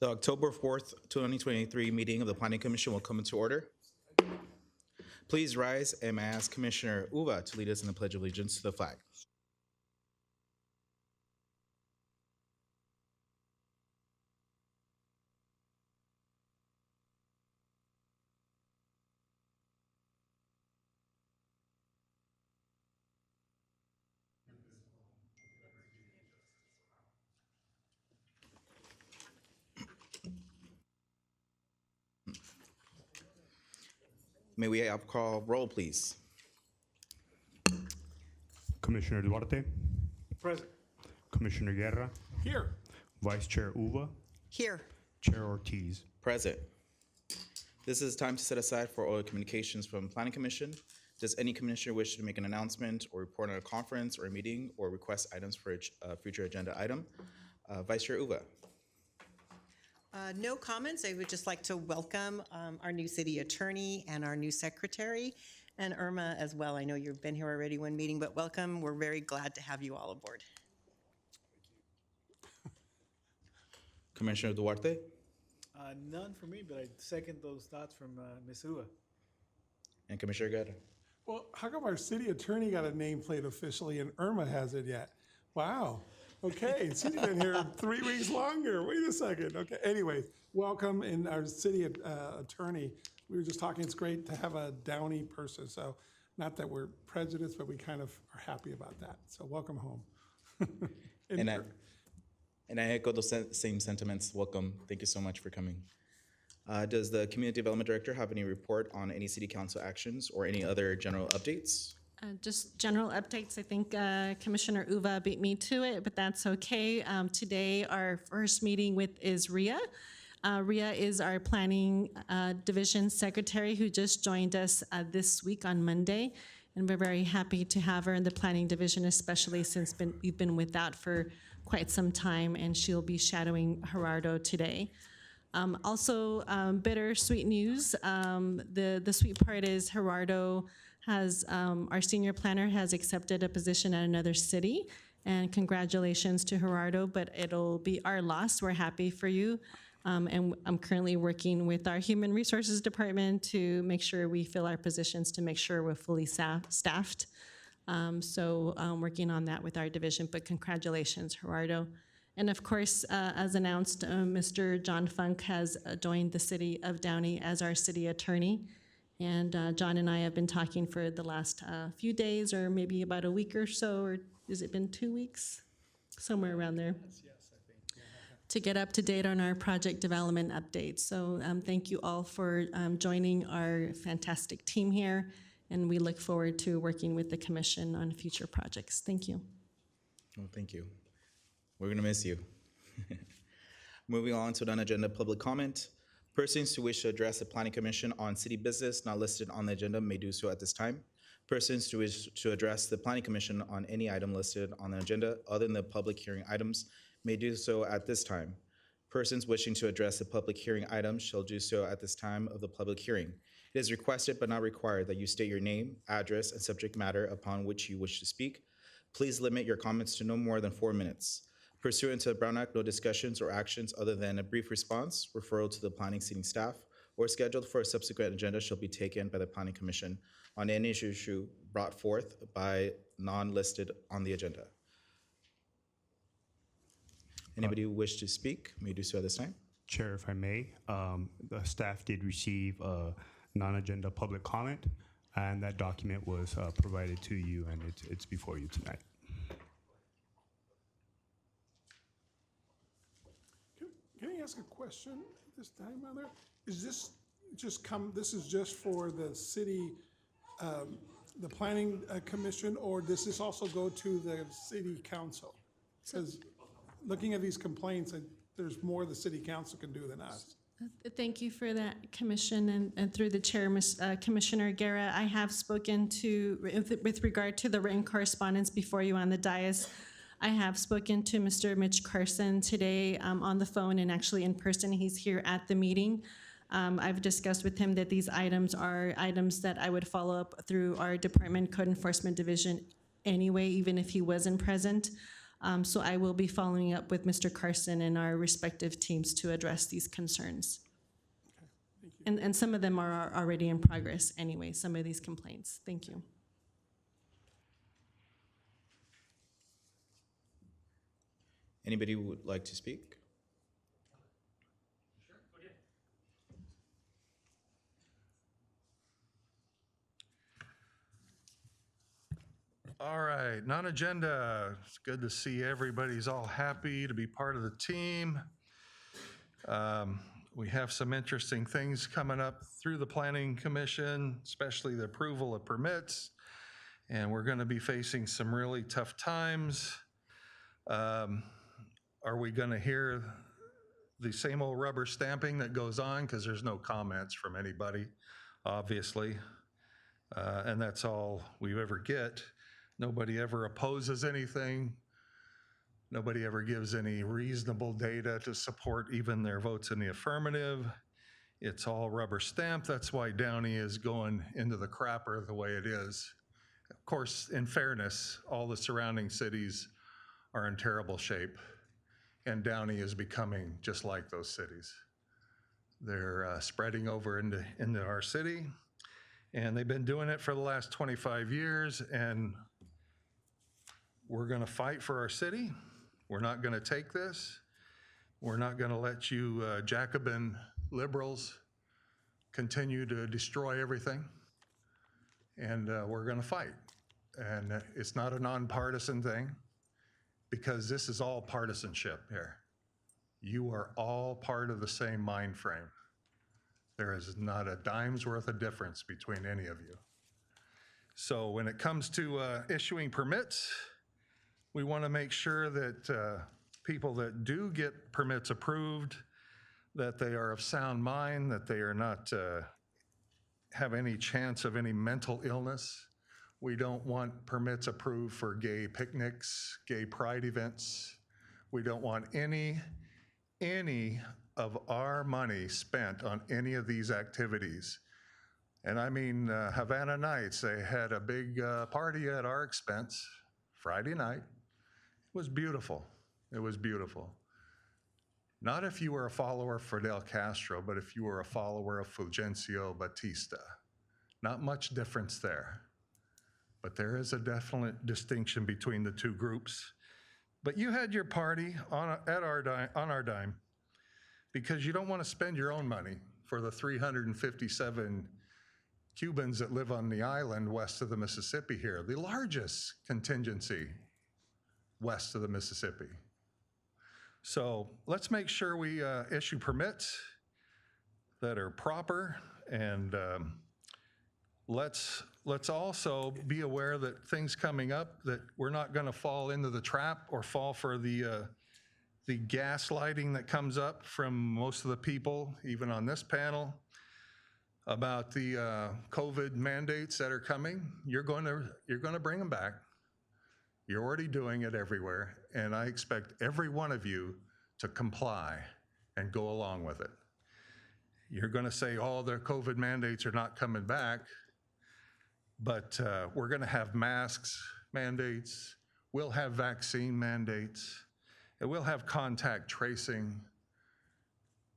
The October 4th, 2023 meeting of the Planning Commission will come into order. Please rise, and may I ask Commissioner Uva to lead us in the Pledge of Allegiance to the flag. May we have call roll, please? Commissioner Duarte, Present. Commissioner Guerra, Here. Vice Chair Uva, Here. Chair Ortiz. Present. This is time to set aside for all communications from Planning Commission. Does any commissioner wish to make an announcement or report on a conference or a meeting or request items for a future agenda item? Vice Chair Uva. No comments. I would just like to welcome our new city attorney and our new secretary, and Irma as well. I know you've been here already one meeting, but welcome. We're very glad to have you all aboard. Commissioner Duarte. None for me, but I second those thoughts from Ms. Ua. And Commissioner Guerra. Well, how come our city attorney got a nameplate officially and Irma hasn't yet? Wow. Okay, she's been here 3 weeks longer. Wait a second. Okay, anyways, welcome in our city attorney. We were just talking, it's great to have a Downey person. So not that we're prejudiced, but we kind of are happy about that. So welcome home. And I echo those same sentiments. Welcome. Thank you so much for coming. Does the Community Development Director have any report on any City Council actions or any other general updates? Just general updates. I think Commissioner Uva beat me to it, but that's okay. Today, our first meeting is Ria. Ria is our Planning Division Secretary who just joined us this week on Monday. And we're very happy to have her in the Planning Division, especially since we've been with that for quite some time, and she'll be shadowing Gerardo today. Also, bittersweet news. The sweet part is Gerardo has, our senior planner has accepted a position at another city, and congratulations to Gerardo, but it'll be our loss. We're happy for you. And I'm currently working with our Human Resources Department to make sure we fill our positions to make sure we're fully staffed. So working on that with our division, but congratulations, Gerardo. And of course, as announced, Mr. John Funk has joined the city of Downey as our city attorney. And John and I have been talking for the last few days, or maybe about a week or so, or has it been 2 weeks? Somewhere around there. Yes, I think. Yeah. To get up to date on our project development updates. So thank you all for joining our fantastic team here. And we look forward to working with the commission on future projects. Thank you. Well, thank you. We're gonna miss you. Moving on to non-agenda public comment. Persons who wish to address the Planning Commission on city business not listed on the agenda may do so at this time. Persons who wish to address the Planning Commission on any item listed on the agenda other than the public hearing items may do so at this time. Persons wishing to address the public hearing items shall do so at this time of the public hearing. It is requested but not required that you state your name, address, and subject matter upon which you wish to speak. Please limit your comments to no more than 4 minutes. Pursuant to the Brown Act, no discussions or actions other than a brief response, referral to the planning seating staff, or scheduled for a subsequent agenda shall be taken by the Planning Commission on any issue brought forth by non-listed on the agenda. Anybody who wish to speak may do so at this time. Chair, if I may, the staff did receive a non-agenda public comment, and that document was provided to you, and it's before you tonight. Can I ask a question this time, Mother? Is this this is just for the city, the planning commission, or does this also go to the city council? Because looking at these complaints, there's more the city council can do than us. Thank you for that, Commission, and through the chair, Commissioner Guerra, I have spoken to, with regard to the written correspondence before you on the dais, I have spoken to Mr. Mitch Carson today on the phone and actually in person. He's here at the meeting. I've discussed with him that these items are items that I would follow up through our Department Code Enforcement Division anyway, even if he wasn't present. So I will be following up with Mr. Carson and our respective teams to address these concerns. And some of them are already in progress anyway, some of these complaints. Thank you. Anybody who would like to speak? All right, non-agenda. It's good to see everybody's all happy to be part of the team. We have some interesting things coming up through the Planning Commission, especially the approval of permits. And we're going to be facing some really tough times. Are we going to hear the same old rubber stamping that goes on? Because there's no comments from anybody, obviously. And that's all we ever get. Nobody ever opposes anything. Nobody ever gives any reasonable data to support even their votes in the affirmative. It's all rubber stamp. That's why Downey is going into the crapper the way it is. Of course, in fairness, all the surrounding cities are in terrible shape, and Downey is becoming just like those cities. They're spreading over into our city, and they've been doing it for the last 25 years, and we're going to fight for our city. We're not going to take this. We're not going to let you Jacobin liberals continue to destroy everything. And we're going to fight. And it's not a nonpartisan thing, because this is all partisanship here. You are all part of the same mind frame. There is not a dime's worth of difference between any of you. So when it comes to issuing permits, we want to make sure that people that do get permits approved, that they are of sound mind, that they are not have any chance of any mental illness. We don't want permits approved for gay picnics, gay pride events. We don't want any of our money spent on any of these activities. And I mean, Havana Nights, they had a big party at our expense Friday night. It was beautiful. It was beautiful. Not if you were a follower of Fidel Castro, but if you were a follower of Fulgencio Batista. Not much difference there. But there is a definite distinction between the two groups. But you had your party on our dime, because you don't want to spend your own money for the 357 Cubans that live on the island west of the Mississippi here, the largest contingency west of the Mississippi. So let's make sure we issue permits that are proper, and let's also be aware that things coming up, that we're not going to fall into the trap or fall for the gaslighting that comes up from most of the people, even on this panel, about the COVID mandates that are coming. You're going to bring them back. You're already doing it everywhere, and I expect every one of you to comply and go along with it. You're going to say all the COVID mandates are not coming back, but we're going to have masks mandates, we'll have vaccine mandates, and we'll have contact tracing,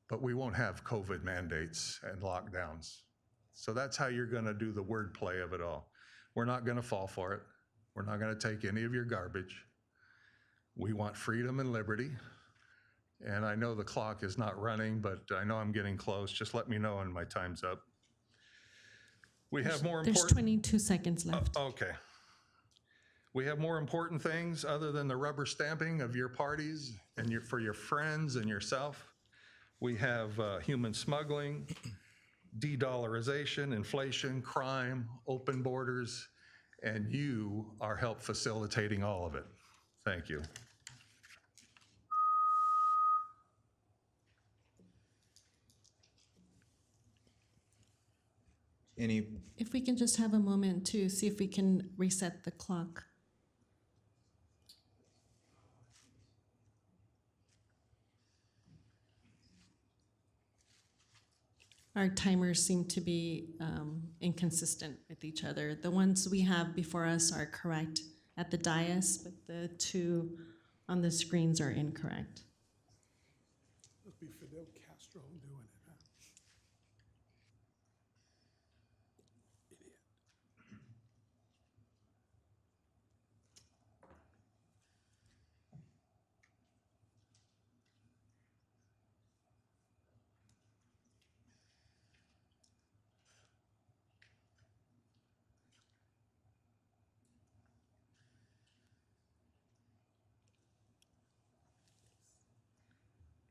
but we won't have COVID mandates and lockdowns. So that's how you're going to do the wordplay of it all. We're not going to fall for it. We're not going to take any of your garbage. We want freedom and liberty. And I know the clock is not running, but I know I'm getting close. Just let me know when my time's up. We have more important... There's 22 seconds left. Okay. We have more important things other than the rubber stamping of your parties and for your friends and yourself. We have human smuggling, de-dollarization, inflation, crime, open borders, and you are help facilitating all of it. Thank you. If we can just have a moment to see if we can reset the clock. Our timers seem to be inconsistent with each other. The ones we have before us are correct at the dais, but the two on the screens are incorrect. Must be Fidel Castro doing it, huh? Idiot.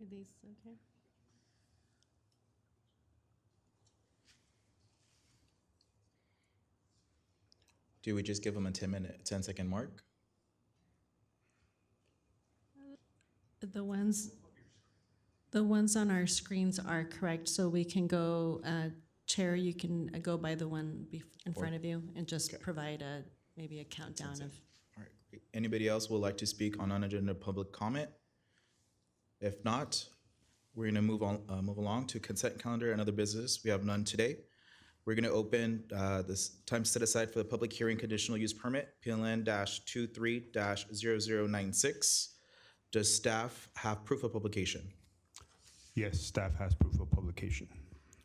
Are these okay? Do we just give them a 10-second mark? The ones on our screens are correct, so we can go, Chair, you can go by the one in front of you and just provide maybe a countdown of. All right, great. Anybody else would like to speak on non-agenda public comment? If not, we're gonna move along to consent calendar and other business. We have none today. We're gonna open this time set aside for the public hearing conditional use permit, PLN-23-0096. Does staff have proof of publication? Yes, staff has proof of publication.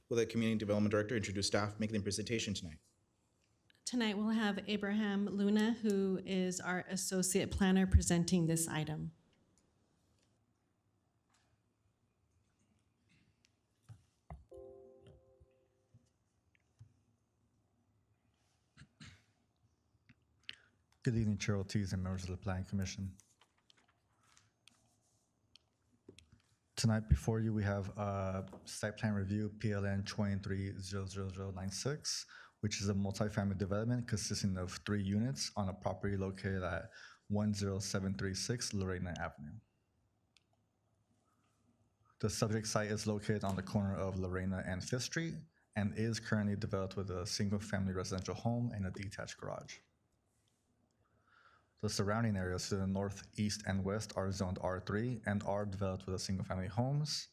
Will the Community Development Director introduce staff making the presentation tonight? Tonight we'll have Abraham Luna, who is our Associate Planner, presenting this item. Good evening, Chair Ortiz and members of the Planning Commission. Tonight before you, we have site plan review PLN 23-00096, which is a multifamily development consisting of 3 units on a property located at 10736 Lorena Avenue. The subject site is located on the corner of Lorena and 5th Street and is currently developed with a single-family residential home and a detached garage. The surrounding areas to the north, east, and west are zoned R3 and are developed with single-family homes.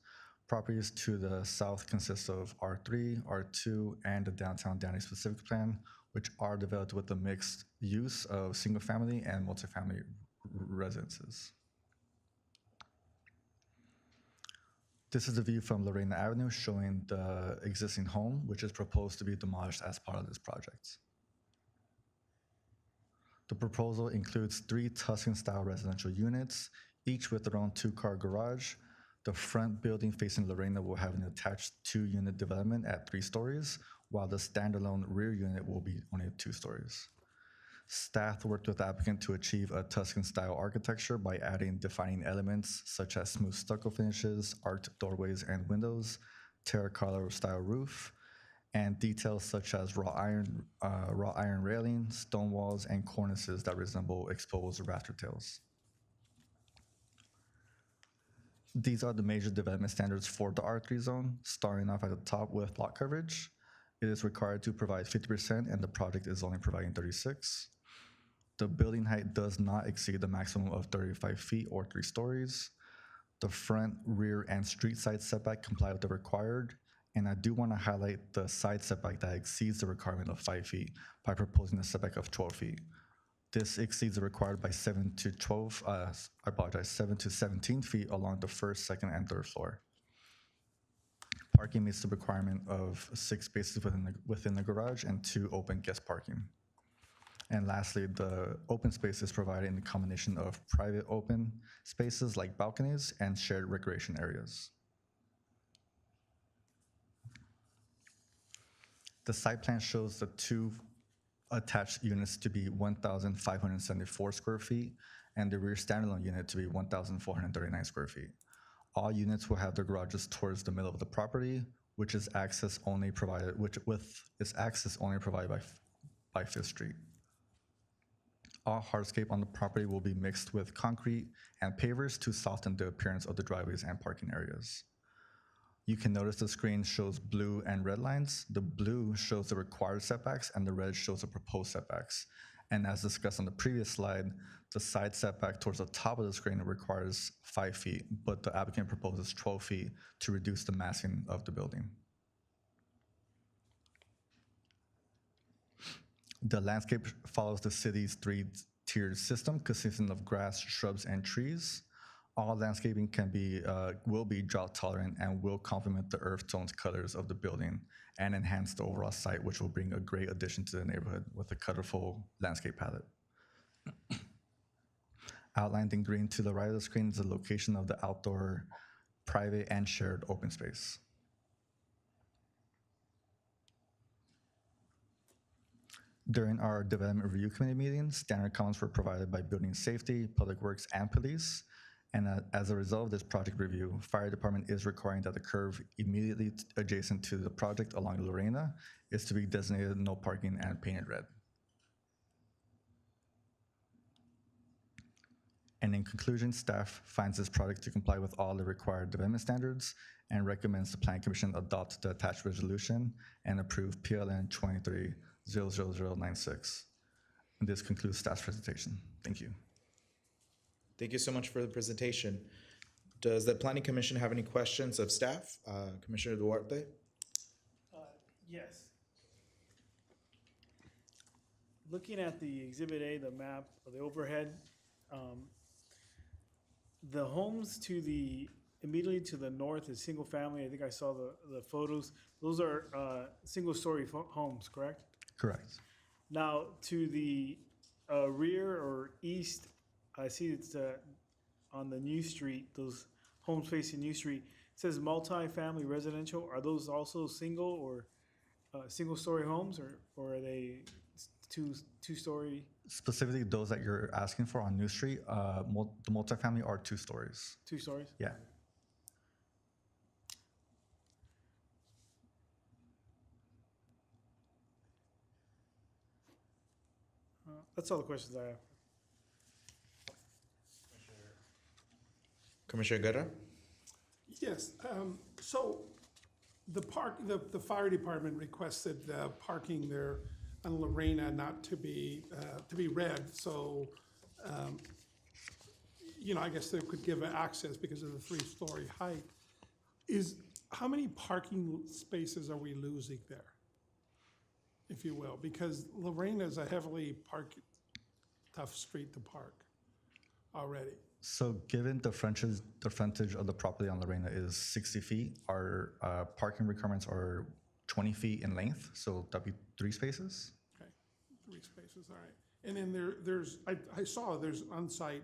Properties to the south consist of R3, R2, and the downtown Downey specific plan, which are developed with a mixed use of single-family and multifamily residences. This is the view from Lorena Avenue showing the existing home, which is proposed to be demolished as part of this project. The proposal includes 3 Tuscan-style residential units, each with their own 2-car garage. The front building facing Lorena will have an attached 2-unit development at 3 stories, while the standalone rear unit will be only 2 stories. Staff worked with the applicant to achieve a Tuscan-style architecture by adding defining elements such as smooth stucco finishes, arched doorways and windows, terracotta-style roof, and details such as wrought iron railings, stone walls, and cornices that resemble exposed rafter tails. These are the major development standards for the R3 zone, starting off at the top with lot coverage. It is required to provide 50%, and the project is only providing 36. The building height does not exceed the maximum of 35 feet or 3 stories. The front, rear, and street side setback comply with the required. And I do want to highlight the side setback that exceeds the requirement of 5 feet by proposing a setback of 12 feet. This exceeds the required by 7 to 17 feet along the first, second, and third floor. Parking meets the requirement of 6 spaces within the garage and 2 open guest parking. And lastly, the open space is provided in the combination of private open spaces like balconies and shared recreation areas. The site plan shows the 2 attached units to be 1,574 square feet and the rear standalone unit to be 1,439 square feet. All units will have their garages towards the middle of the property, with its access only provided by 5th Street. All hardscape on the property will be mixed with concrete and pavers to soften the appearance of the driveways and parking areas. You can notice the screen shows blue and red lines. The blue shows the required setbacks and the red shows the proposed setbacks. And as discussed on the previous slide, the side setback towards the top of the screen requires 5 feet, but the applicant proposes 12 feet to reduce the massing of the building. The landscape follows the city's 3 tiered system consisting of grass, shrubs, and trees. All landscaping will be drought tolerant and will complement the earth toned colors of the building and enhance the overall site, which will bring a great addition to the neighborhood with a colorful landscape palette. Outlined in green to the right of the screen is the location of the outdoor, private, and shared open space. During our Development Review Committee meeting, standard comments were provided by Building Safety, Public Works, and Police. And as a result of this project review, Fire Department is requiring that the curve immediately adjacent to the project along Lorena is to be designated no parking and painted red. And in conclusion, staff finds this project to comply with all the required development standards and recommends the Planning Commission adopt the attached resolution and approve PLN 23-00096. And this concludes staff's presentation. Thank you. Thank you so much for the presentation. Does the Planning Commission have any questions of staff? Commissioner Duarte? Yes. Looking at the Exhibit A, the map, or the overhead, the homes immediately to the north is single family. I think I saw the photos. Those are single-story homes, correct? Correct. Now, to the rear or east, I see it's on the New Street, those homes facing New Street. It says multi-family residential. Are those also single or single-story homes, or are they two-story? Specifically, those that you're asking for on New Street, the multifamily are 2 stories. 2 stories? Yeah. That's all the questions I have. Commissioner Guerra? Yes, so the fire department requested parking there on Lorena not to be red, so, I guess they could give access because of the 3-story height. How many parking spaces are we losing there, if you will? Because Lorena is a heavily tough street to park already. So given the frontage of the property on Lorena is 60 feet, our parking requirements are 20 feet in length, so that'd be 3 spaces. Okay, 3 spaces, all right. And then I saw there's on-site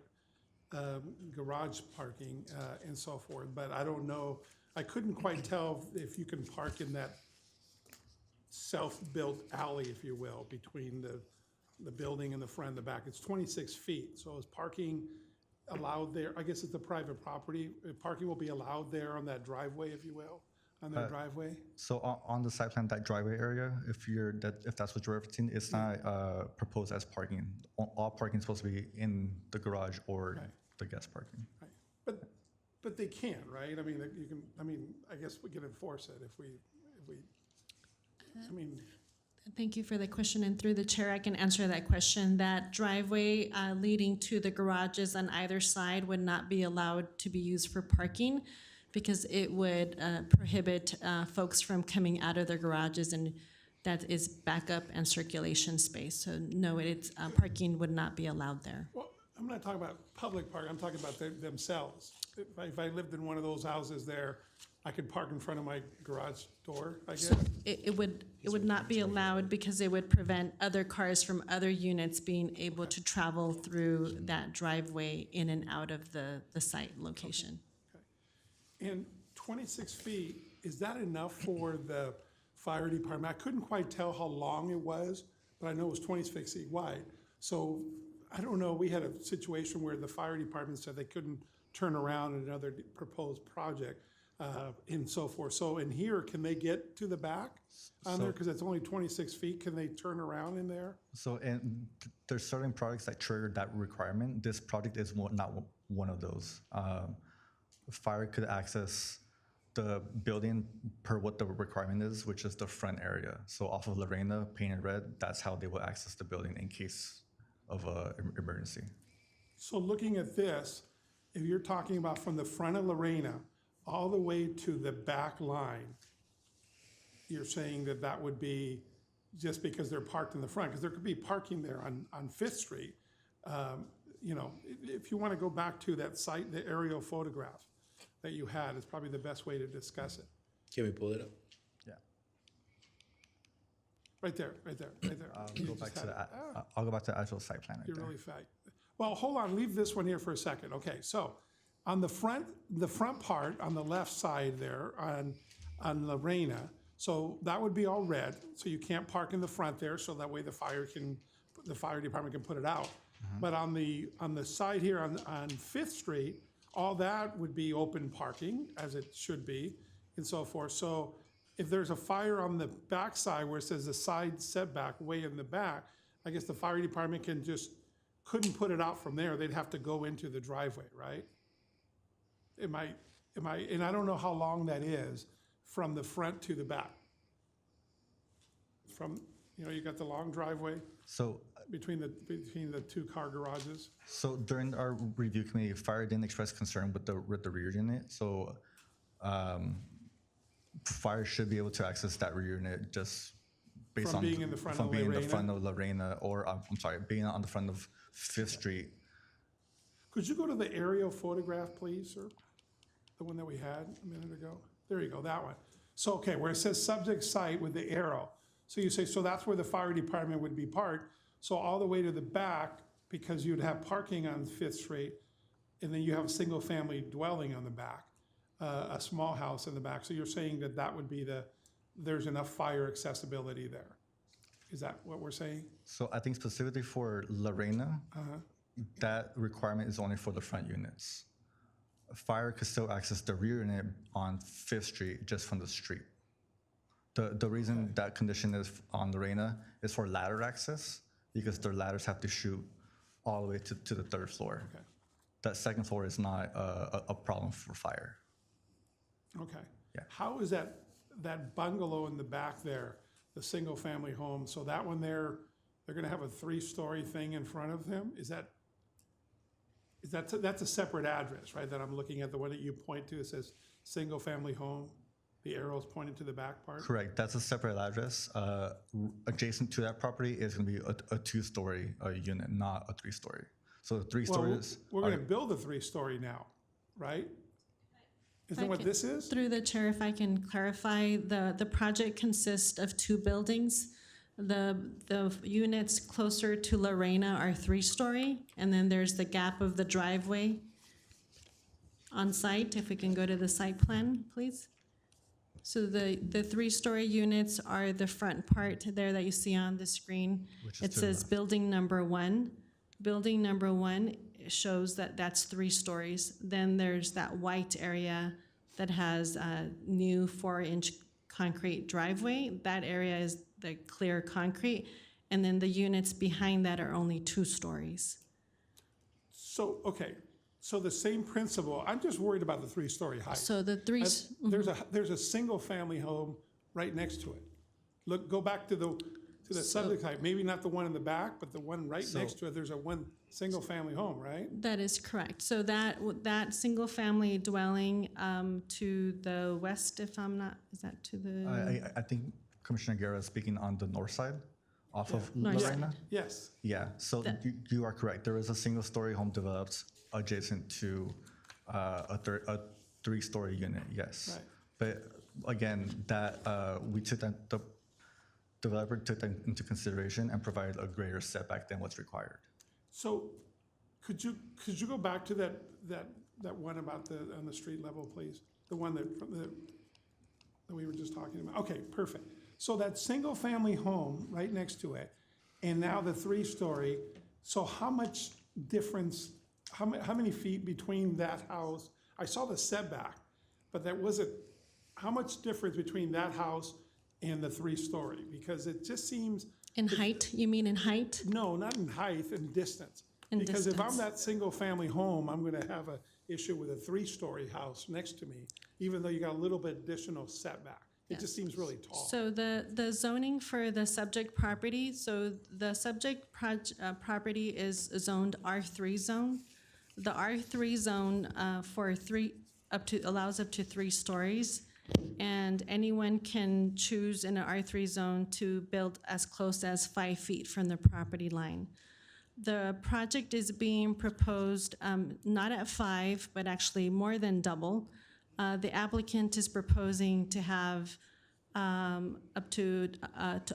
garage parking and so forth, but I don't know, I couldn't quite tell if you can park in that self-built alley, if you will, between the building and the front and the back. It's 26 feet, so is parking allowed there? I guess it's a private property. Parking will be allowed there on that driveway, if you will, on their driveway? So on the site plan, that driveway area, if that's what you're referencing, it's not proposed as parking. All parking is supposed to be in the garage or the guest parking. Right. But they can, right? I mean, I guess we can enforce it if we, Thank you for the question, and through the chair, I can answer that question. That driveway leading to the garages on either side would not be allowed to be used for parking because it would prohibit folks from coming out of their garages, and that is backup and circulation space. So no, it's parking would not be allowed there. well, I'm not talking about public parking, I'm talking about themselves. If I lived in one of those houses there, I could park in front of my garage door, I guess? So it would not be allowed because it would prevent other cars from other units being able to travel through that driveway in and out of the site location. Okay. And 26 feet, is that enough for the fire department? I couldn't quite tell how long it was, but I know it was 26 feet wide. So I don't know, we had a situation where the fire department said they couldn't turn around in another proposed project. And so forth. So in here, can they get to the back on there? Because it's only 26 feet. Can they turn around in there? So there's certain products that trigger that requirement. This project is not one of those. Fire could access the building per what the requirement is, which is the front area. So off of Lorena, painted red, that's how they will access the building in case of an emergency. So looking at this, if you're talking about from the front of Lorena all the way to the back line, you're saying that would be just because they're parked in the front, because there could be parking there on 5th Street, You know, if you want to go back to that site, the aerial photograph that you had is probably the best way to discuss it. Can we pull it up? Yeah. Right there, right there, right there. You Go just back to had the, it. Ah. I'll go back to the actual site plan right You're there. really fat. Well, hold on, leave this one here for a second. Okay, so on the front part, on the left side there, on Lorena, so that would be all red, so you can't park in the front there, so that way the fire department can put it out. But on the side here on Fifth Street, all that would be open parking, as it should be, and so forth. So if there's a fire on the back side where it says the side setback way in the back, I guess the fire department couldn't put it out from there. They'd have to go into the driveway, right? And I don't know how long that is from the front to the back. From, you got the long driveway So, between the two car garages. so during our review committee, fire didn't express concern with the rear unit. So, fire should be able to access that rear unit just based From on being in the front from of being in the Lorena? front of Lorena, or I'm sorry, being on the front of Fifth Street. Could you go to the aerial photograph, please, sir? The one that we had a minute ago? There you go, that one. So, okay, where it says subject site with the arrow. So you say, so that's where the fire department would be parked. So all the way to the back, because you'd have parking on Fifth Street, and then you have a single-family dwelling on the back, a small house in the back. So you're saying that would be there's enough fire accessibility there. Is that what we're saying? So I think specifically for Lorena, that requirement is only for the front units. Fire could still access the rear unit on Fifth Street just from the street. The reason that condition is on Lorena is for ladder access, because their ladders have to shoot all the way to the third floor. Okay. That second floor is not a problem for fire. Okay. Yeah. How is that bungalow in the back there, the single-family home, so that one there, they're gonna have a 3-story thing in front of them? That's a separate address, right, that I'm looking at, the one that you point to, it says single-family home, the arrow's pointing to the back part? Correct. That's a separate address. Adjacent to that property is going to be a 2-story unit, not a 3-story. So the 3 Well, stories. we're gonna build a 3-story now, right? Isn't that what this is? Through the chair, if I can clarify, the project consists of 2 buildings. The units closer to Lorena are 3-story, and then there's the gap of the driveway on site. If we can go to the site plan, please. So the 3-story units are the front part there that you see on the screen. Which is It to the says left. building number 1. Building number 1 shows that's 3 stories. Then there's that white area that has a new 4-inch concrete driveway. That area is the clear concrete. And then the units behind that are only 2 stories. So, okay, so the same principle, I'm just worried about the 3-story height. So the three, There's a single-family home right next to it. Look, go back to the subject height, maybe not the one in the back, but the one right next to it, there's one single-family home, right? that is correct. So that single-family dwelling to the west, if I'm not, is that to the? I think Commissioner Guerra is speaking on the north side off of North side. Lorena. Yes, Yeah, so you are correct. There is a single-story home developed adjacent to a 3-story unit, yes. Right. But again, we took that, the developer took that into consideration and provided a greater setback than what's required. so could you go back to that one about on the street level, please? The one that we were just talking about? Okay, perfect. So that single-family home right next to it, and now the 3-story, so how much difference, how many feet between that house? I saw the setback, but how much difference between that house and the 3-story? Because it just seems, In height, you mean in height? no, not in height, in distance. In Because if I'm distance. that single-family home, I'm gonna have an issue with a 3-story house next to me, even though you got a little bit additional setback. It just seems really tall. So the zoning for the subject property, so the subject property is zoned R3 zone. The R3 zone allows up to 3 stories, and anyone can choose in an R3 zone to build as close as 5 feet from the property line. The project is being proposed not at 5, but actually more than double. The applicant is proposing to have up to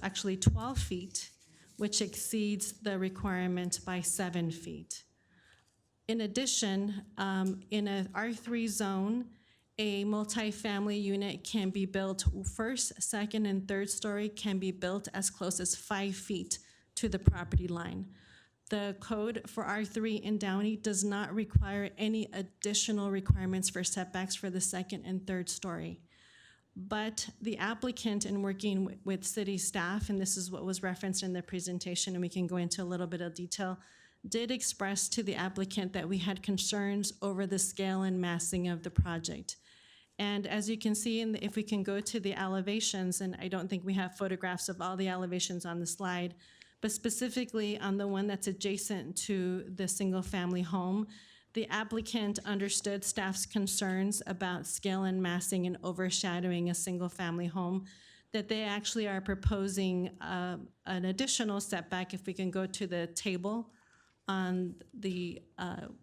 actually 12 feet, which exceeds the requirement by 7 feet. In addition, in a R3 zone, a multifamily unit can be built first, second, and third story can be built as close as 5 feet to the property line. The code for R3 in Downey does not require any additional requirements for setbacks for the second and third story. But the applicant, in working with city staff, and this is what was referenced in the presentation, and we can go into a little bit of detail, did express to the applicant that we had concerns over the scale and massing of the project. And as you can see, if we can go to the elevations, and I don't think we have photographs of all the elevations on the slide, but specifically on the one that's adjacent to the single-family home, the applicant understood staff's concerns about scale and massing and overshadowing a single-family home, that they actually are proposing an additional setback, if we can go to the table on the,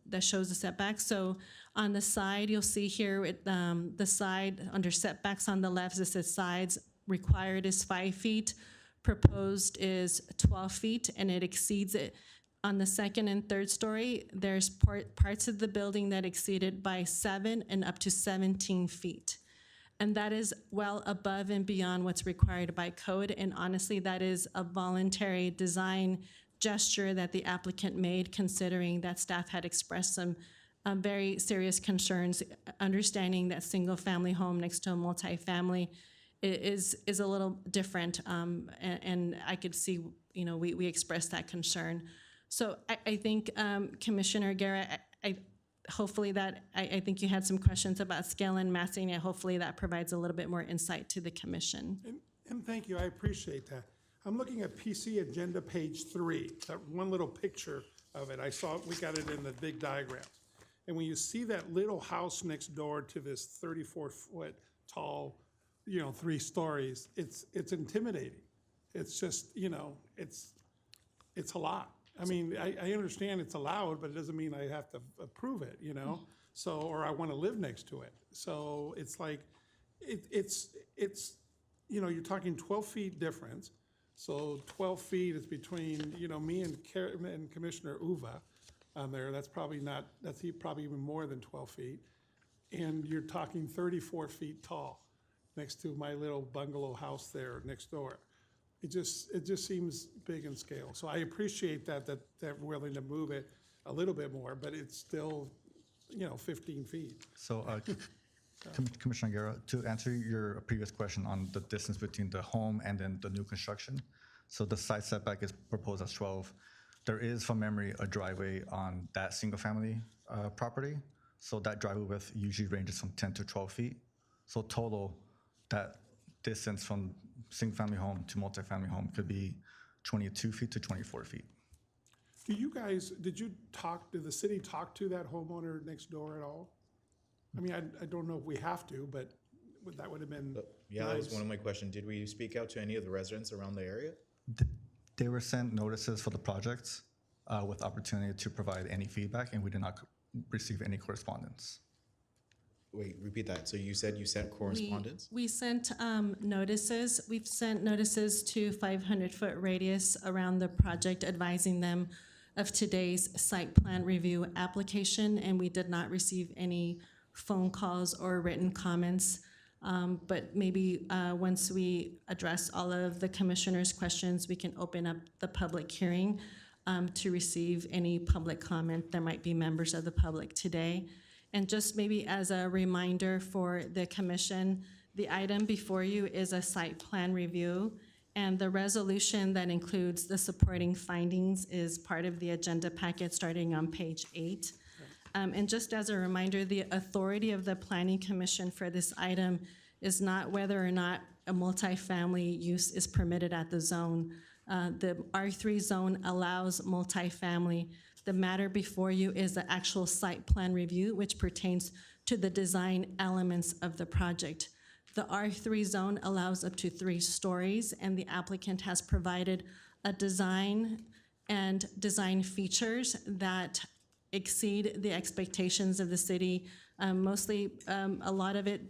that shows the setback. So on the side, you'll see here, the side under setbacks on the left, it says sides required is 5 feet, proposed is 12 feet, and it exceeds it. On the second and third story, there's parts of the building that exceeded by 7 and up to 17 feet. And that is well above and beyond what's required by code. And honestly, that is a voluntary design gesture that the applicant made, considering that staff had expressed some very serious concerns, understanding that single-family home next to a multifamily is a little different. And I could see, you know, we expressed that concern. So I think, Commissioner Guerra, hopefully that, I think you had some questions about scale and massing, and hopefully that provides a little bit more insight to the commission. And thank you, I appreciate that. I'm looking at PC Agenda page 3, that one little picture of it. I saw, we got it in the big diagram. And when you see that little house next door to this 34-foot tall, you know, 3 stories, it's intimidating. It's just, you know, it's a lot. I mean, I understand it's allowed, but it doesn't mean I have to approve it, you know? So, or I want to live next to it. So it's like, it's, you know, you're talking 12 feet difference. So 12 feet is between, you know, me and Commissioner Uva on there. That's probably not, that's probably even more than 12 feet. And you're talking 34 feet tall next to my little bungalow house there next door. It just seems big in scale. So I appreciate that they're willing to move it a little bit more, but it's still, you know, 15 feet. So, Commissioner Guerra, to answer your previous question on the distance between the home and then the new construction, so the side setback is proposed as 12. There is, from memory, a driveway on that single-family property. So that driveway width usually ranges from 10 to 12 feet. So total, that distance from single-family home to multifamily home could be 22 feet to 24 feet. Do you guys, did the city talk to that homeowner next door at all? I mean, I don't know if we have to, but that would have been Yeah, that was nice. one of my questions. Did we speak out to any of the residents around the area? They were sent notices for the projects with opportunity to provide any feedback, and we did not receive any correspondence. Wait, repeat that. So you said you sent correspondence? We sent notices. We've sent notices to 500-foot radius around the project, advising them of today's site plan review application, and we did not receive any phone calls or written comments. But maybe once we address all of the commissioners' questions, we can open up the public hearing to receive any public comment. There might be members of the public today. And just maybe as a reminder for the commission, the item before you is a site plan review, and the resolution that includes the supporting findings is part of the agenda packet starting on page 8. And just as a reminder, the authority of the Planning Commission for this item is not whether or not a multifamily use is permitted at the zone. The R3 zone allows multifamily. The matter before you is the actual site plan review, which pertains to the design elements of the project. The R3 zone allows up to 3 stories, and the applicant has provided a design and design features that exceed the expectations of the city, mostly a lot of it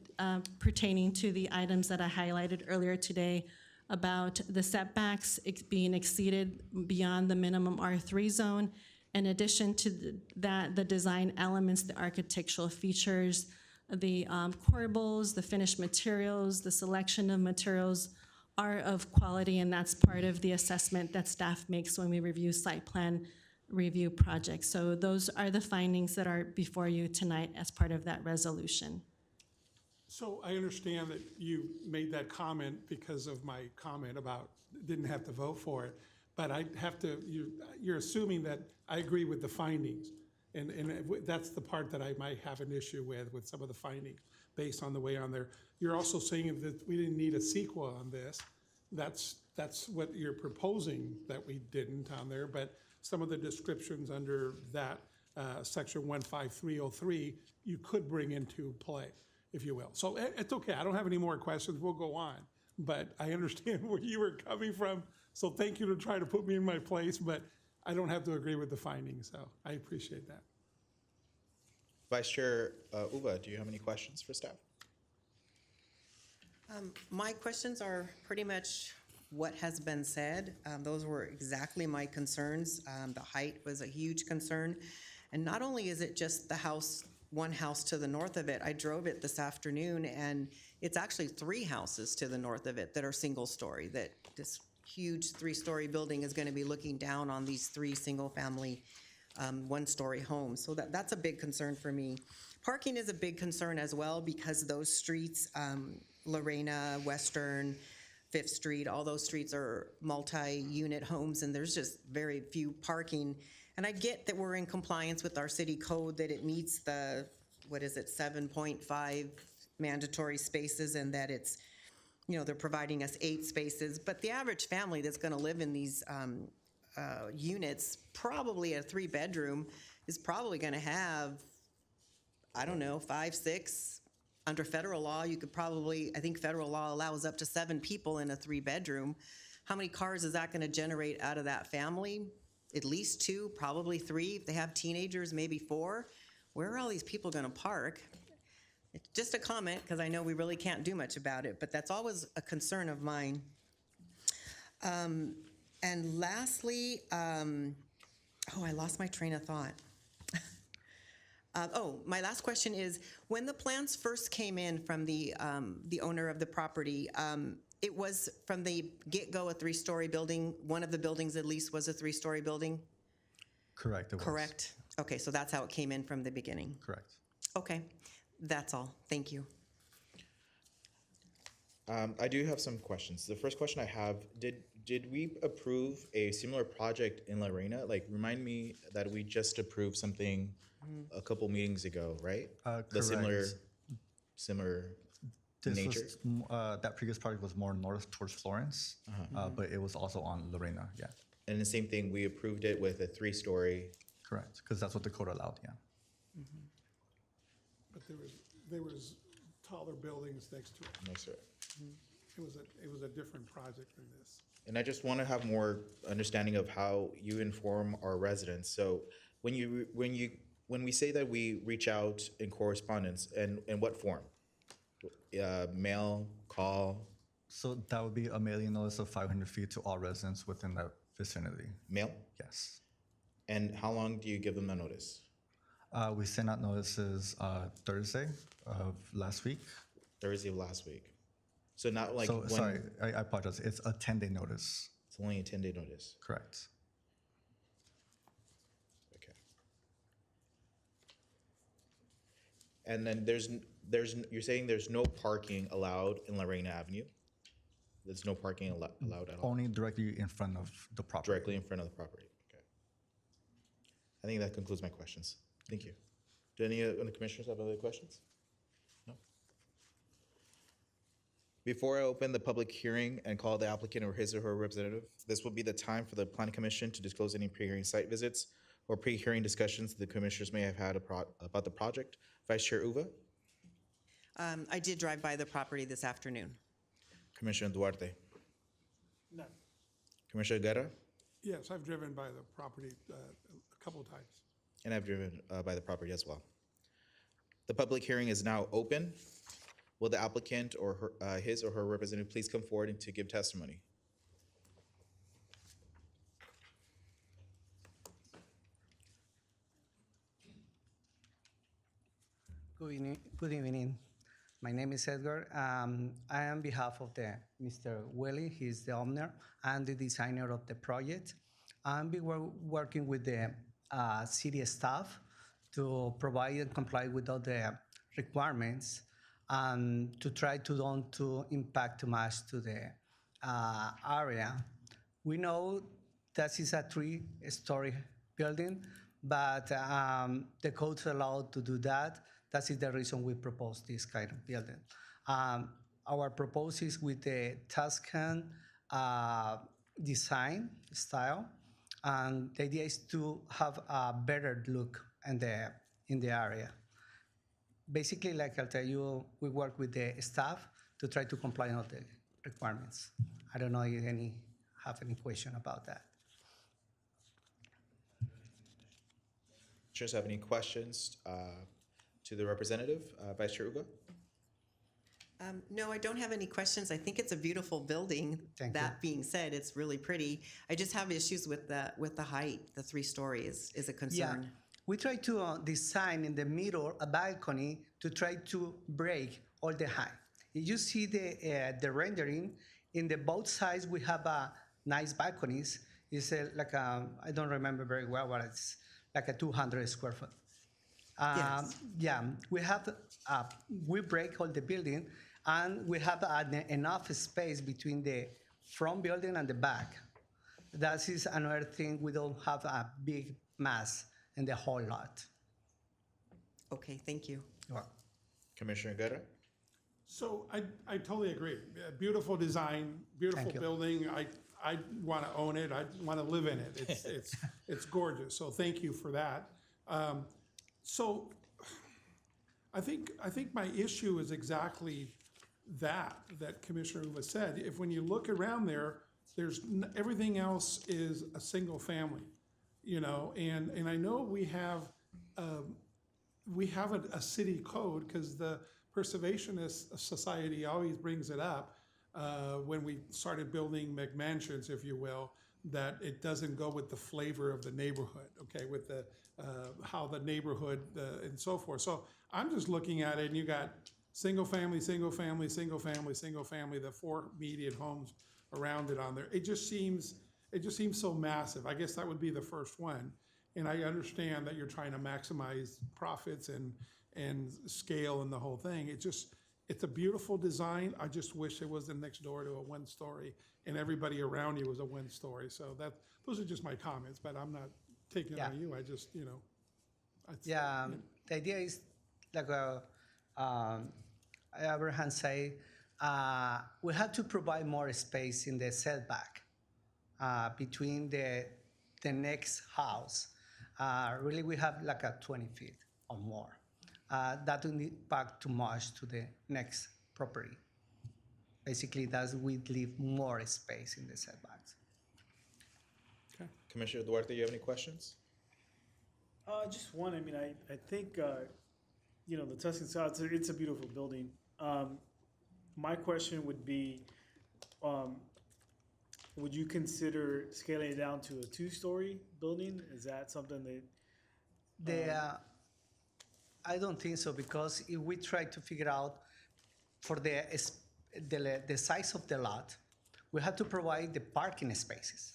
pertaining to the items that I highlighted earlier today about the setbacks being exceeded beyond the minimum R3 zone. In addition to that, the design elements, the architectural features, the corbels, the finished materials, the selection of materials are of quality, and that's part of the assessment that staff makes when we review site plan review projects. So those are the findings that are before you tonight as part of that resolution. So I understand that you made that comment because of my comment about didn't have to vote for it, but I have to, you're assuming that I agree with the findings. And that's the part that I might have an issue with some of the findings based on the way on there. You're also saying that we didn't need a sequel on this. That's what you're proposing that we didn't on there, but some of the descriptions under that section 15303, you could bring into play, if you will. So it's okay, I don't have any more questions, we'll go on. But I understand where you were coming from, so thank you to try to put me in my place, but I don't have to agree with the findings, so I appreciate that. Vice Chair Uva, do you have any questions for staff? My questions are pretty much what has been said. Those were exactly my concerns. The height was a huge concern. And not only is it just the house, one house to the north of it, I drove it this afternoon, and it's actually 3 houses to the north of it that are single story, that this huge 3-story building is gonna be looking down on these 3 single-family 1-story homes. So that's a big concern for me. Parking is a big concern as well, because those streets, Lorena, Western, 5th Street, all those streets are multi-unit homes, and there's just very few parking. And I get that we're in compliance with our city code, that it meets the, 7.5 mandatory spaces, and that it's, they're providing us 8 spaces. But the average family that's gonna live in these units, probably a 3-bedroom, is probably gonna have, I don't know, 5, 6. Under federal law, you could probably, I think federal law allows up to 7 people in a 3-bedroom. How many cars is that gonna generate out of that family? At least 2, probably 3. If they have teenagers, maybe 4. Where are all these people gonna park? It's just a comment, because I know we really can't do much about it, but that's always a concern of mine. And lastly, I lost my train of thought. My last question is, when the plans first came in from the owner of the property, it was from the get-go a 3-story building? One of the buildings at least was a 3-story building? Correct, it was. Correct. Okay, so that's how it came in from the beginning. Correct. Okay, that's all. Thank you. I do have some questions. The first question I have, did we approve a similar project in Lorena? Like, remind me that we just approved something a couple meetings ago, right? The Correct. similar This nature? was, that previous project was more north towards Florence, but it was also on Lorena, yeah. And the same thing, we approved it with a 3-story. Correct, because that's what the code allowed, yeah. But there was taller buildings next to it. Next to it. It was a different project than this. And I just want to have more understanding of how you inform our residents. So when we say that we reach out in correspondence, and in what form? Mail, call, So that would be a mailing notice of 500 feet to all residents within that vicinity, mail? yes. And how long do you give them the notice? We sent out notices Thursday of last week. Thursday of last week. So not like So, when, sorry, I apologize, it's a 10-day notice, it's only a 10-day notice. correct. Okay. And then you're saying there's no parking allowed in Lorena Avenue? There's no parking allowed at all? Only directly in front of the property. Directly in front of the property, okay. I think that concludes my questions. Thank you. Do any of the commissioners have other questions? No? Before I open the public hearing and call the applicant or his or her representative, this will be the time for the planning commission to disclose any pre-hearing site visits or pre-hearing discussions the commissioners may have had about the project. Vice Chair Uva, I did drive by the property this afternoon. Commissioner Duarte, None. Commissioner Guerra, Yes, I've driven by the property a couple of times. And I've driven by the property as well. The public hearing is now open. Will the applicant or his or her representative please come forward and to give testimony? Good evening. Good evening. My name is Edgar. I am on behalf of Mr. Willie. He's the owner and the designer of the project. I'm working with the city staff to provide and comply with all the requirements and to try to don't to impact too much to the area. We know that is a 3-story building, but the codes allow to do that. That is the reason we propose this kind of building. Our proposal is with the Tuscan design style, and the idea is to have a better look in the area. Basically, like I'll tell you, we work with the staff to try to comply with the requirements. I don't know if you have any question about that. Chairs have any questions to the representative? Vice Chair Uga? No, I don't have any questions. I think it's a beautiful building. Thank That you. being said, it's really pretty. I just have issues with the height. The 3-story is a Yeah, concern. we try to design in the middle a balcony to try to break all the height. If you see the rendering, in the both sides we have nice balconies. It's like I don't remember very well, but it's like a 200 square foot. Yes. Yeah, we break all the building, and we have enough space between the front building and the back. That is another thing. We don't have a big mass in the whole lot. Okay, thank you. Commissioner Guerra? So I totally agree. Beautiful design, beautiful Thank you. building. I want to own it. I want to live in it. It's gorgeous. So thank you for that. So I think my issue is exactly that Commissioner Uva said. If when you look around there, everything else is a single family, and I know we have a city code because the Preservationist Society always brings it up when we started building McMansions, if you will, that it doesn't go with the flavor of the neighborhood, okay, with the how the neighborhood and so forth. So I'm just looking at it, and you got single family, single family, single family, single family, the 4 median homes around it on there. It just seems so massive. I guess that would be the first one. And I understand that you're trying to maximize profits and scale and the whole thing. It's a beautiful design. I just wish it wasn't next door to a 1-story and everybody around you was a 1-story. So those are just my comments, but I'm not taking it on you. I just, The idea is like Abraham say, we have to provide more space in the setback between the next house. Really, we have like a 20 feet or more. That will impact too much to the next property. Basically, that we leave more space in the setbacks. Commissioner Duarte, you have any questions? Just one. I mean, I think the Tuscan style. It's a beautiful building. My question would be, would you consider scaling it down to a 2-story building? Is that something that? I don't think so, because if we try to figure out for the size of the lot, we have to provide the parking spaces.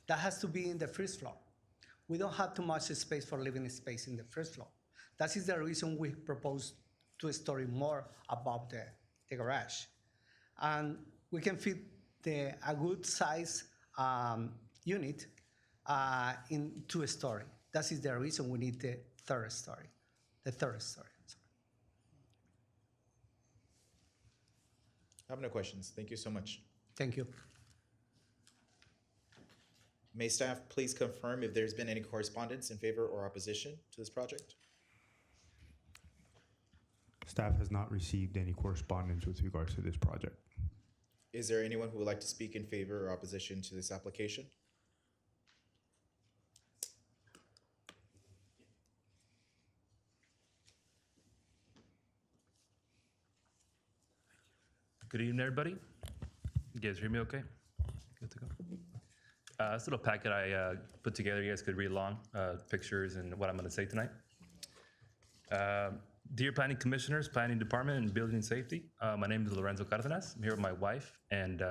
That has to be in the first floor. We don't have too much space for living space in the first floor. That is the reason we propose 2-story more above the garage. And we can fit a good size unit in 2-story. That is the reason we need the third story. Sorry. I have no questions. Thank you so much. Thank you. May staff please confirm if there's been any correspondence in favor or opposition to this project? Staff has not received any correspondence with regards to this project. Is there anyone who would like to speak in favor or opposition to this application? Good evening, everybody. You guys hear me okay? Good to go. This little packet I put together, you guys could read along, pictures and what I'm going to say tonight. Dear Planning Commissioners, Planning Department, and Building and Safety, my name is Lorenzo Cardenas. I'm here with my wife and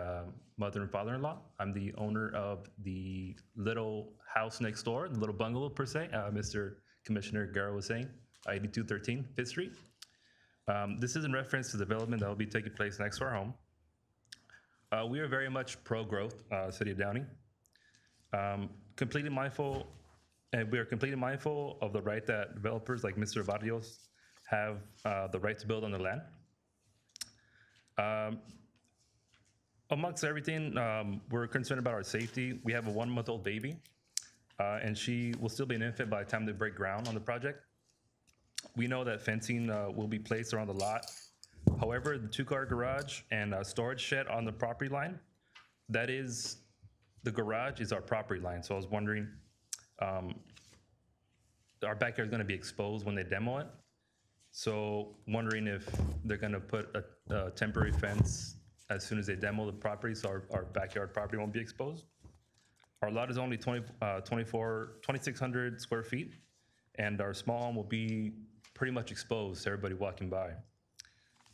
mother and father-in-law. I'm the owner of the little house next door, the little bungalow per se, Mr. Commissioner Guerra was saying, 8213 5th Street. This is in reference to development that will be taking place next to our home. We are very much pro-growth, City of Downey. Completely mindful, and we are completely mindful of the right that developers like Mr. Barrios have the right to build on the land. Amongst everything, we're concerned about our safety. We have a 1-month-old baby, and she will still be an infant by the time they break ground on the project. We know that fencing will be placed around the lot. However, the 2-car garage and storage shed on the property line, that is, the garage is our property line. So I was wondering, our backyard is going to be exposed when they demo it. So wondering if they're going to put a temporary fence as soon as they demo the property, so our backyard property won't be exposed. Our lot is only 2,600 square feet, and our small home will be pretty much exposed to everybody walking by.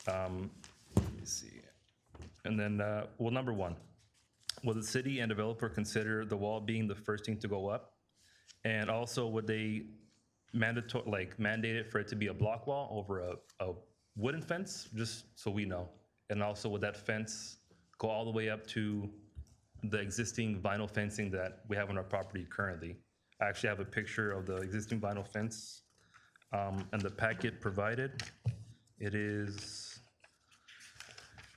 Let's see. And then, well, number one, will the city and developer consider the wall being the first thing to go up? And also, would they mandate it for it to be a block wall over a wooden fence, just so we know? And also, would that fence go all the way up to the existing vinyl fencing that we have on our property currently? I actually have a picture of the existing vinyl fence and the packet provided. It is,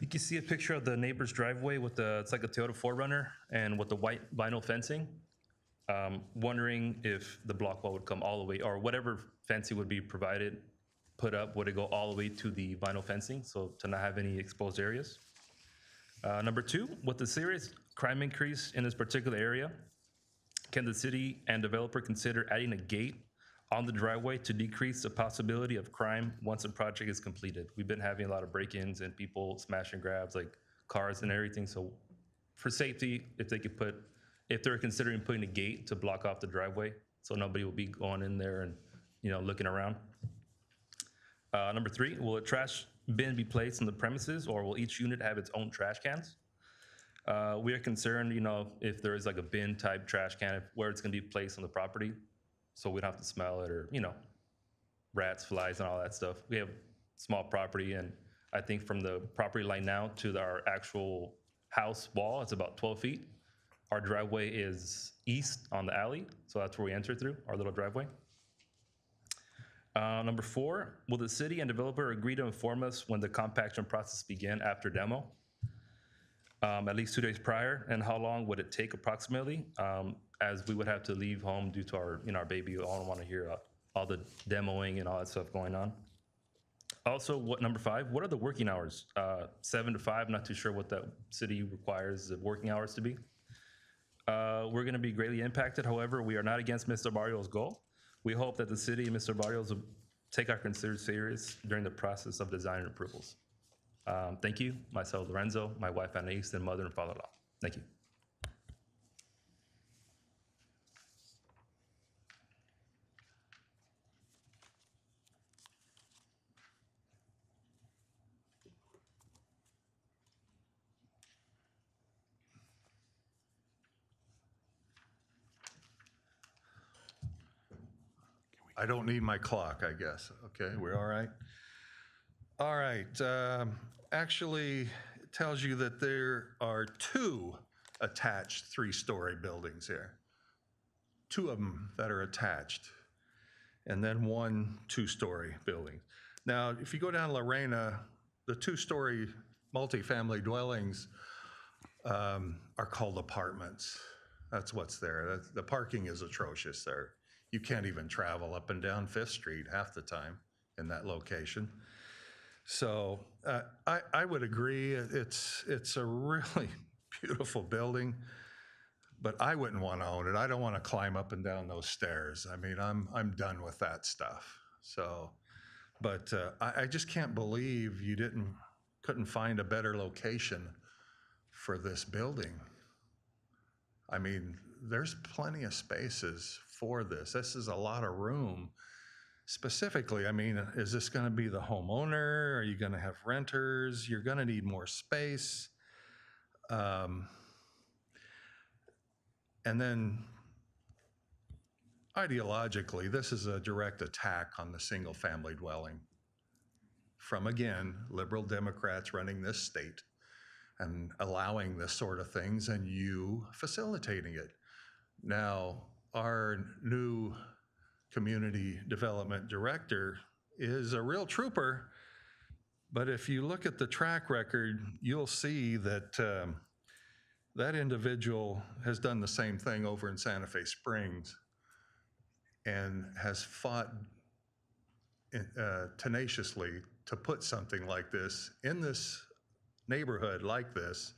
you can see a picture of the neighbor's driveway with it's like a Toyota 4Runner and with the white vinyl fencing. Wondering if the block wall would come all the way, or whatever fencing would be provided, put up, would it go all the way to the vinyl fencing, so to not have any exposed areas? Number two, with the serious crime increase in this particular area, can the city and developer consider adding a gate on the driveway to decrease the possibility of crime once the project is completed? We've been having a lot of break-ins and people smash and grabs, like cars and everything. So for safety, if they're considering putting a gate to block off the driveway, so nobody will be going in there and looking around. Number three, will a trash bin be placed on the premises, or will each unit have its own trash cans? We are concerned, if there is like a bin type trash can, where it's going to be placed on the property, so we don't have to smell it, or rats, flies, and all that stuff. We have small property, and I think from the property line now to our actual house wall, it's about 12 feet. Our driveway is east on the alley, so that's where we enter through, our little driveway. Number four, will the city and developer agree to inform us when the compaction process begin after demo? At least 2 days prior, and how long would it take approximately? As we would have to leave home due to our baby. I don't want to hear all the demoing and all that stuff going on. Also, number five, what are the working hours? 7 to 5, not too sure what that city requires the working hours to be. We're going to be greatly impacted. However, we are not against Mr. Barrios' goal. We hope that the city and Mr. Barrios will take our considered serious during the process of design and approvals. Thank you. Myself, Lorenzo, my wife, Anais, and mother and father-in-law. Thank you. I don't need my clock, I guess. Okay, we're all right? All right. Actually, it tells you that there are 2 attached 3-story buildings here. 2 of them that are attached, and then 1 2-story building. Now, if you go down Lorena, the 2-story multifamily dwellings are called apartments. That's what's there. The parking is atrocious there. You can't even travel up and down 5th Street half the time in that location. So I would agree, it's a really beautiful building, but I wouldn't want to own it. I don't want to climb up and down those stairs. I mean, I'm done with that stuff. So, but I just can't believe you didn't couldn't find a better location for this building. I mean, there's plenty of spaces for this. This is a lot of room. Specifically, I mean, is this going to be the homeowner? Are you going to have renters? You're going to need more space. And then ideologically, this is a direct attack on the single-family dwelling from, again, liberal Democrats running this state and allowing this sort of things and you facilitating it. Now, our new community development director is a real trooper, but if you look at the track record, you'll see that that individual has done the same thing over in Santa Fe Springs and has fought tenaciously to put something like this in this neighborhood like this,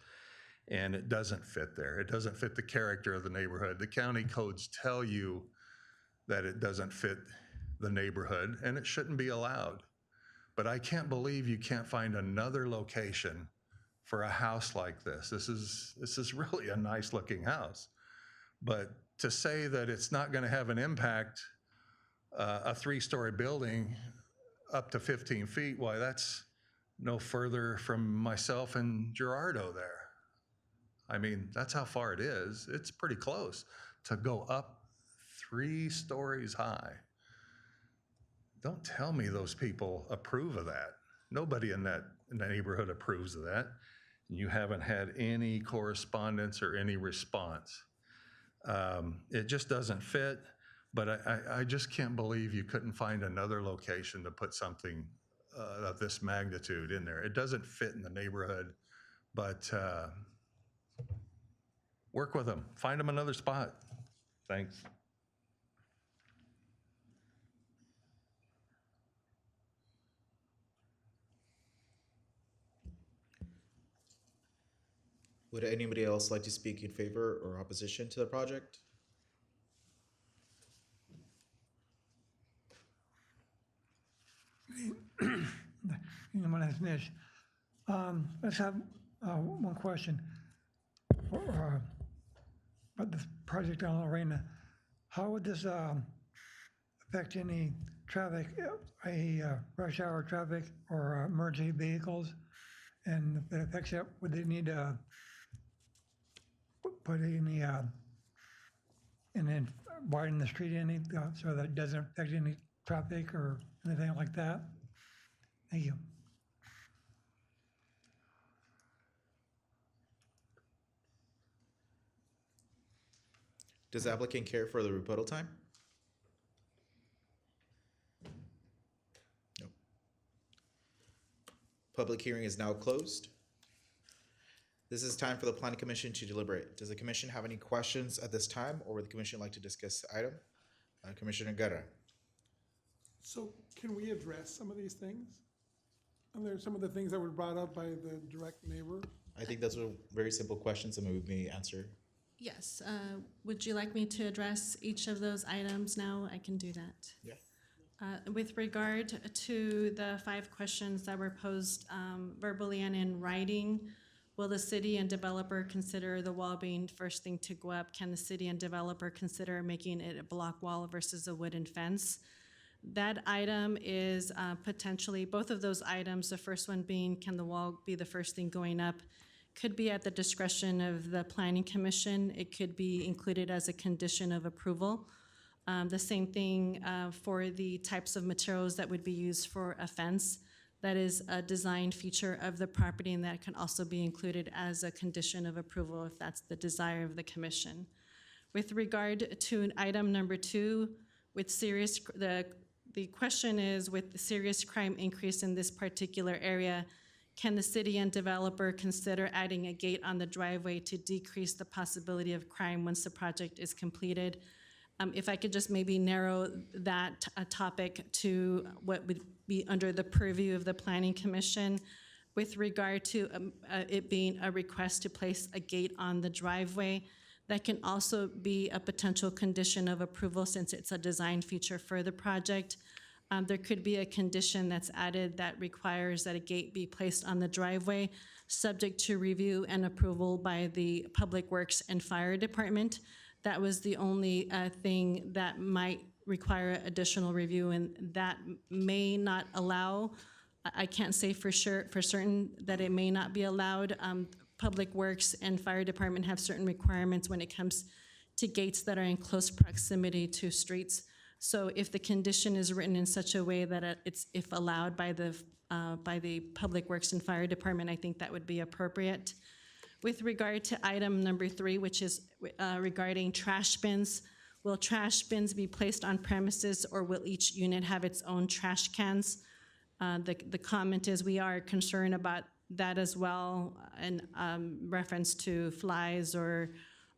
and it doesn't fit there. It doesn't fit the character of the neighborhood. The county codes tell you that it doesn't fit the neighborhood and it shouldn't be allowed. But I can't believe you can't find another location for a house like this. This is really a nice looking house. But to say that it's not going to have an impact, a 3-story building up to 15 feet, why that's no further from myself and Gerardo there. I mean, that's how far it is. It's pretty close to go up 3 stories high. Don't tell me those people approve of that. Nobody in that neighborhood approves of that. You haven't had any correspondence or any response. It just doesn't fit, but I just can't believe you couldn't find another location to put something of this magnitude in there. It doesn't fit in the neighborhood, but work with them. Find them another spot. Thanks. Would anybody else like to speak in favor or opposition to the project? Buenas noches. Let's have one question about this project on Lorena. How would this affect any traffic, rush hour traffic or emergency vehicles? And if it affects it, would they need to put any, and then widen the street any, so that it doesn't affect any traffic or anything like that? Thank you. Does the applicant care for the rebuttal time? No. Public hearing is now closed. This is time for the Planning Commission to deliberate. Does the commission have any questions at this time, or would the commission like to discuss the item? Commissioner Guerra. So can we address some of these things? And there are some of the things that were brought up by the direct neighbor. I think those are very simple questions and we may answer. Yes, would you like me to address each of those items now? I can do that. Yeah. With regard to the 5 questions that were posed verbally and in writing, will the city and developer consider the wall being first thing to go up? Can the city and developer consider making it a block wall versus a wooden fence? That item is potentially, both of those items, the first one being, can the wall be the first thing going up, could be at the discretion of the Planning Commission. It could be included as a condition of approval. The same thing for the types of materials that would be used for a fence. That is a design feature of the property, and that can also be included as a condition of approval if that's the desire of the commission. With regard to item number 2, with the question is, with the serious crime increase in this particular area, can the city and developer consider adding a gate on the driveway to decrease the possibility of crime once the project is completed? If I could just maybe narrow that topic to what would be under the purview of the Planning Commission. With regard to it being a request to place a gate on the driveway, that can also be a potential condition of approval since it's a design feature for the project. there could be a condition that's added that requires that a gate be placed on the driveway, subject to review and approval by the Public Works and Fire Department. That was the only thing that might require additional review, and that may not allow, I can't say for certain that it may not be allowed. Public Works and Fire Department have certain requirements when it comes to gates that are in close proximity to streets. So if the condition is written in such a way that it's, if allowed by the Public Works and Fire Department, I think that would be appropriate. With regard to item number 3, which is regarding trash bins, will trash bins be placed on premises, or will each unit have its own trash cans? The comment is we are concerned about that as well, in reference to flies or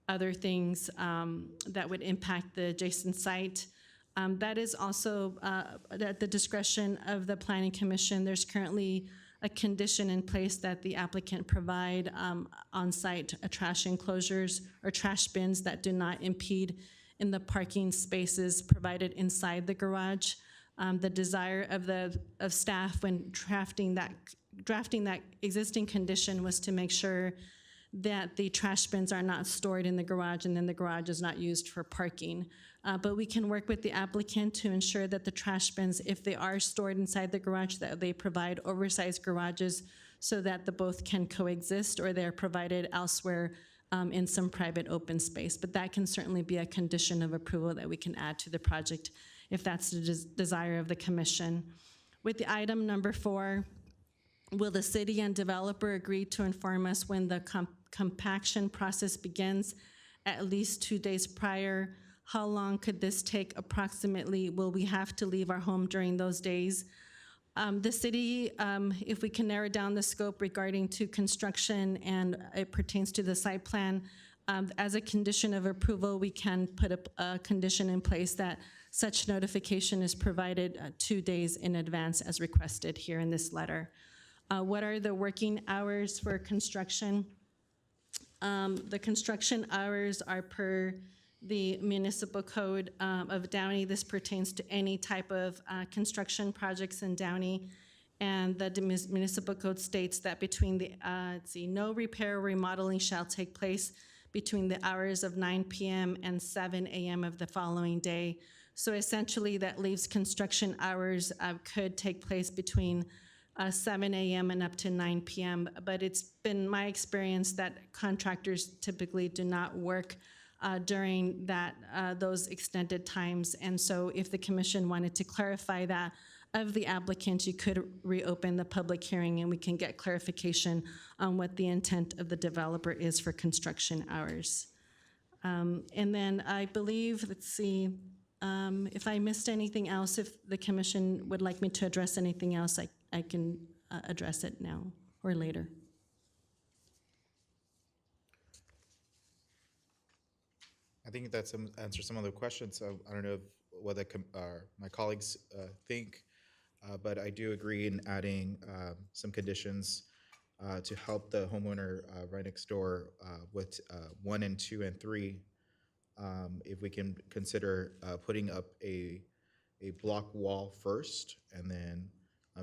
other things that would impact the adjacent site. That is also at the discretion of the Planning Commission. There's currently a condition in place that the applicant provide on-site trash enclosures or trash bins that do not impede in the parking spaces provided inside the garage. The desire of staff when drafting that existing condition was to make sure that the trash bins are not stored in the garage and then the garage is not used for parking. But we can work with the applicant to ensure that the trash bins, if they are stored inside the garage, that they provide oversized garages so that the both can coexist, or they're provided elsewhere in some private open space. But that can certainly be a condition of approval that we can add to the project if that's the desire of the commission. With the item number 4, will the city and developer agree to inform us when the compaction process begins at least 2 days prior? How long could this take approximately? Will we have to leave our home during those days? The city, if we can narrow down the scope regarding to construction and it pertains to the site plan, as a condition of approval, we can put a condition in place that such notification is provided 2 days in advance as requested here in this letter. What are the working hours for construction? The construction hours are per the municipal code of Downey. This pertains to any type of construction projects in Downey. And the municipal code states that between the, no repair or remodeling shall take place between the hours of 9 p.m. and 7 a.m. of the following day. So essentially that leaves construction hours could take place between 7 a.m. and up to 9 p.m. But it's been my experience that contractors typically do not work during those extended times. And so if the commission wanted to clarify that of the applicant, you could reopen the public hearing and we can get clarification on what the intent of the developer is for construction hours. And then I believe, let's see, if I missed anything else, if the commission would like me to address anything else, I can address it now or later. I think that's answered some of the questions. I don't know what my colleagues think, but I do agree in adding some conditions to help the homeowner right next door with 1 and 2 and 3. If we can consider putting up a block wall first, and then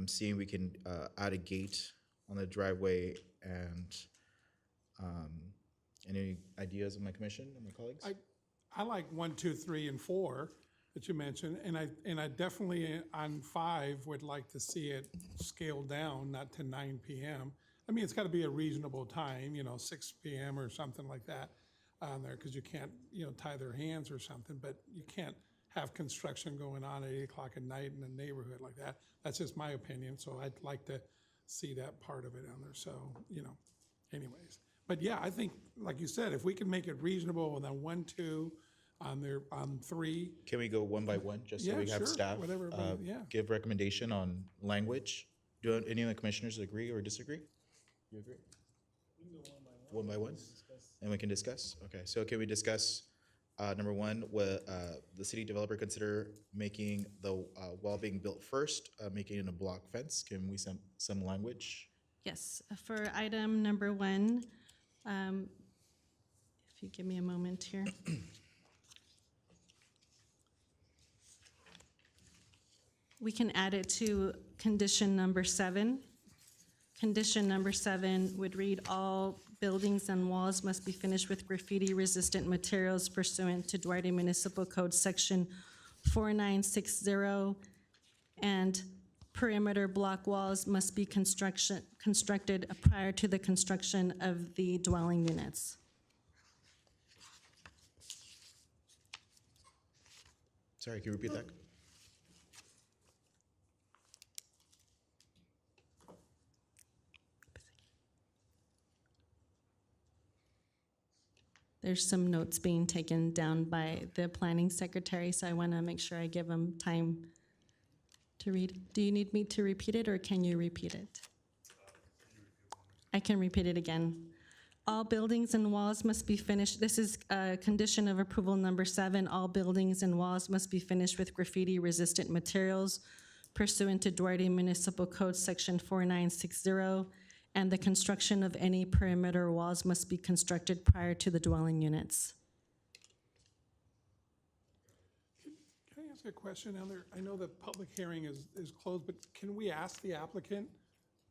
seeing we can add a gate on the driveway. And any ideas of my commission and my colleagues? I like 1, 2, 3, and 4 that you mentioned, and I definitely on 5 would like to see it scaled down, not to 9 p.m. I mean, it's got to be a reasonable time, 6 p.m. or something like that on there, because you can't, tie their hands or something. But you can't have construction going on at 8 o'clock at night in a neighborhood like that. That's just my opinion. So I'd like to see that part of it on there. So anyways. But yeah, I think, like you said, if we can make it reasonable with a 1, 2 on 3. Can we go one by one, just so Yeah, we have sure, staff whatever, yeah. give recommendation on language? Do any of the commissioners agree or disagree? You agree? One by one? And we can discuss? Okay, so can we discuss, number 1, will the city developer consider making the wall being built first, making it a block fence? Can we some language? Yes, for item number 1, if you give me a moment here. We can add it to condition number 7. Condition number 7 would read, all buildings and walls must be finished with graffiti-resistant materials pursuant to Duarte Municipal Code Section 4960, and perimeter block walls must be constructed prior to the construction of the dwelling units. Sorry, can you repeat that? There's some notes being taken down by the planning secretary, so I want to make sure I give them time to read. Do you need me to repeat it, or can you repeat it? I can repeat it again. All buildings and walls must be finished. This is condition of approval number 7. All buildings and walls must be finished with graffiti-resistant materials pursuant to Duarte Municipal Code Section 4960, and the construction of any perimeter walls must be constructed prior to the dwelling units. Can I ask a question down there? I know the public hearing is closed, but can we ask the applicant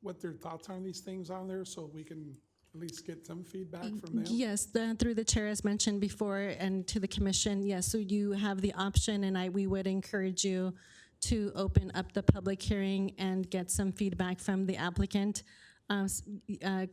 what their thoughts are on these things on there so we can at least get some feedback from them? Yes, through the chair, as mentioned before, and to the commission, yes, so you have the option, and we would encourage you to open up the public hearing and get some feedback from the applicant.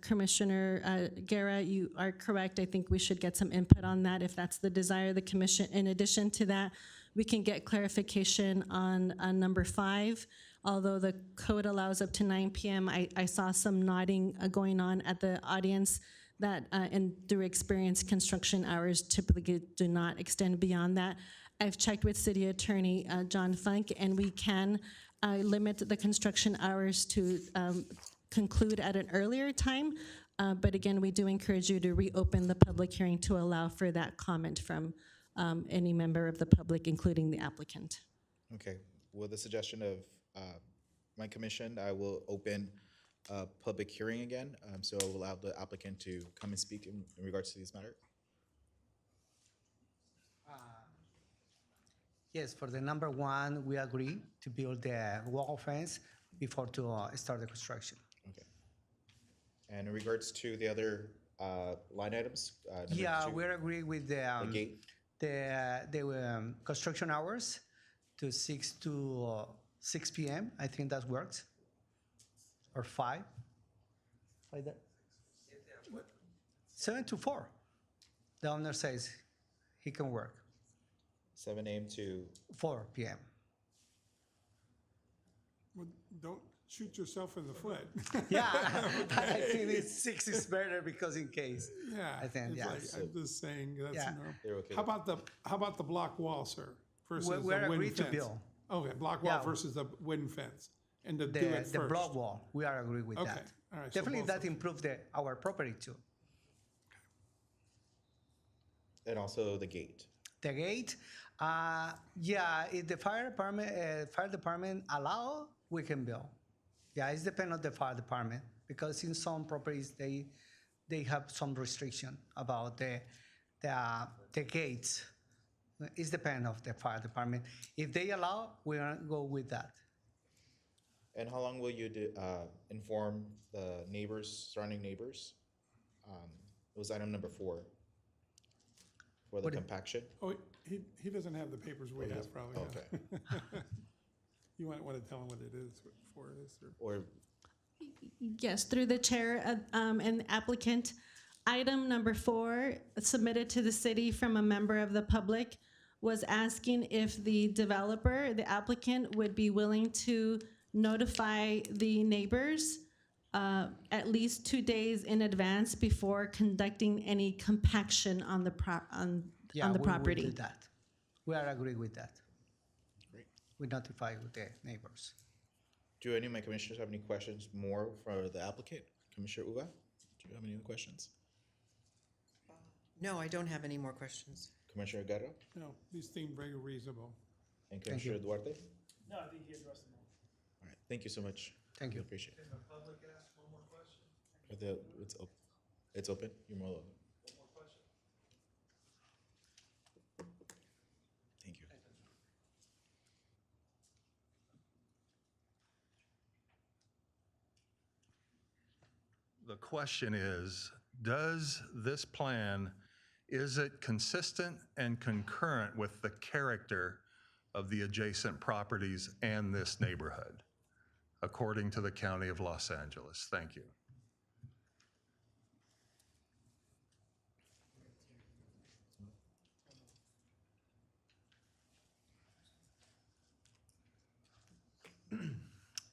Commissioner Guerra, you are correct. I think we should get some input on that if that's the desire of the commission. In addition to that, we can get clarification on number 5. Although the code allows up to 9 p.m., I saw some nodding going on at the audience that, and through experience, construction hours typically do not extend beyond that. I've checked with City Attorney John Funk, and we can limit the construction hours to conclude at an earlier time. But again, we do encourage you to reopen the public hearing to allow for that comment from any member of the public, including the applicant. Okay, with the suggestion of my commission, I will open a public hearing again. So I will allow the applicant to come and speak in regards to this matter. Yes, for the number 1, we agree to build the wall fence before to start the construction. Okay. And in regards to the other line items? Number Yeah, 2, we agree with the gate. the construction hours to 6 p.m. I think that works. Or 5. Like that. 7 to 4. The owner says he can work. 7 a.m. to 4 p.m. Well, don't shoot yourself in the foot. Yeah, I think 6 is better because in case. Yeah. I think, it's yeah. like, I'm just saying, that's, Yeah. They're okay How with about the block wall, sir, versus We're the wooden agreed to fence? build. Okay, block wall Yeah. versus the wooden fence, and to do The, it the first. block wall, we are agree with Okay, that. all right, so Definitely both that of them. improves our property too. and also the gate. The gate, yeah, if the fire department allow, we can build. Yeah, it's depend on the fire department because in some properties they have some restriction about the gates. It's depend of the fire department. If they allow, we are go with that. And how long will you inform the neighbors, surrounding neighbors? It was item number 4 for the What- compaction. Oh, he doesn't have the papers we have, probably. Okay. You might want to tell him what it is, what for it is, or. Or Yes, through the chair and the applicant. Item number 4, submitted to the city from a member of the public, was asking if the developer, the applicant, would be willing to notify the neighbors at least 2 days in advance before conducting any compaction on the Yeah, on the we property. will do that. We are agree with that. Great. We notify the neighbors. do any of my commissioners have any questions more for the applicant? Commissioner Uva, do you have any other questions? No, I don't have any more questions. Commissioner Guerra No, these seem very reasonable. and Thank you. Commissioner Duarte? No, I think he addressed them all. All right, thank you so much. Thank you. Appreciate it. Can the public ask one more question? It's open, you're more welcome. One more question. Thank you. the question is, does this plan, is it consistent and concurrent with the character of the adjacent properties and this neighborhood, according to the County of Los Angeles? Thank you.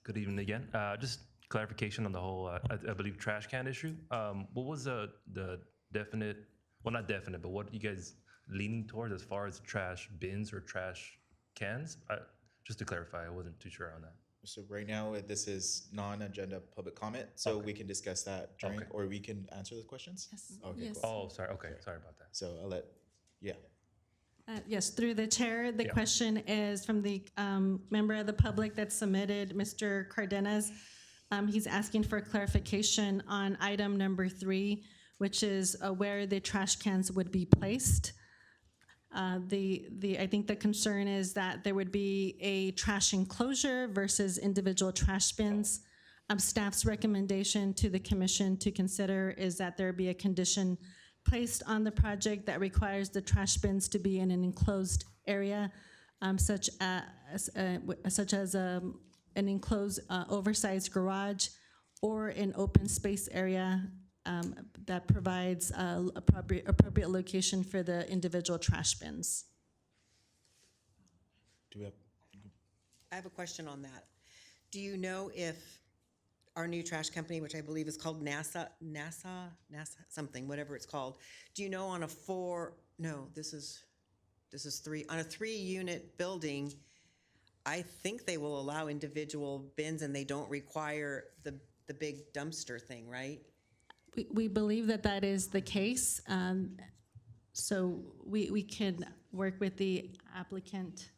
Good evening again. Just clarification on the whole, I believe, trash can issue. What was the definite, well, not definite, but what are you guys leaning towards as far as trash bins or trash cans? Just to clarify, I wasn't too sure on that. So right now, this is non-agenda public comment, so we can discuss that during, Okay. or we can answer the questions? Yes. Okay, Yes. cool. Oh, sorry. Okay, sorry about that. So I'll let, yeah. Yes, through the chair, the Yeah. question is from the member of the public that submitted, Mr. Cardenas. He's asking for clarification on item number 3, which is where the trash cans would be placed. I think the concern is that there would be a trash enclosure versus individual trash bins. Staff's recommendation to the commission to consider is that there be a condition placed on the project that requires the trash bins to be in an enclosed area, such as an enclosed oversized garage or an open space area that provides appropriate location for the individual trash bins. Do we have, I have a question on that. Do you know if our new trash company, which I believe is called NASA something, whatever it's called, do you know on a this is 3, on a 3-unit building, I think they will allow individual bins and they don't require the big dumpster thing, right? We believe that that is the case. So we can work with the applicant.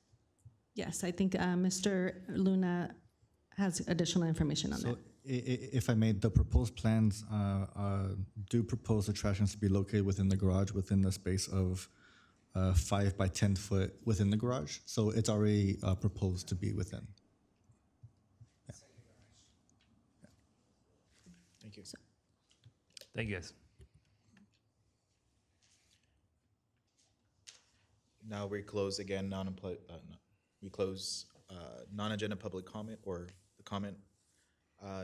Yes, I think Mr. Luna has additional information on that. So if I may, the proposed plans do propose the trash cans to be located within the garage within the space of 5 by 10 foot within the garage. So it's already proposed to be within. thank you. Thank you, guys. Now we close again, we close non-agenda public comment or the comment.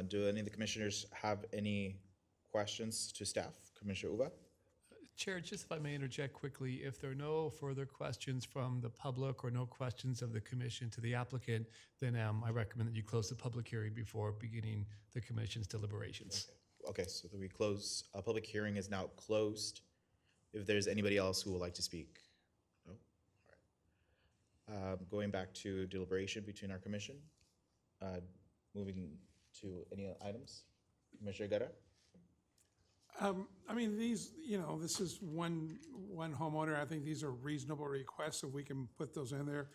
Do any of the commissioners have any questions to staff? Commissioner Uva? Chair, just if I may interject quickly, if there are no further questions from the public or no questions of the commission to the applicant, then I recommend that you close the public hearing before beginning the commission's deliberations. Okay, so we close, public hearing is now closed. If there's anybody else who would like to speak? No? All right. Going back to deliberation between our commission, moving to any items? Commissioner Guerra? I mean, these, this is one homeowner. I think these are reasonable requests, if we can put those in there.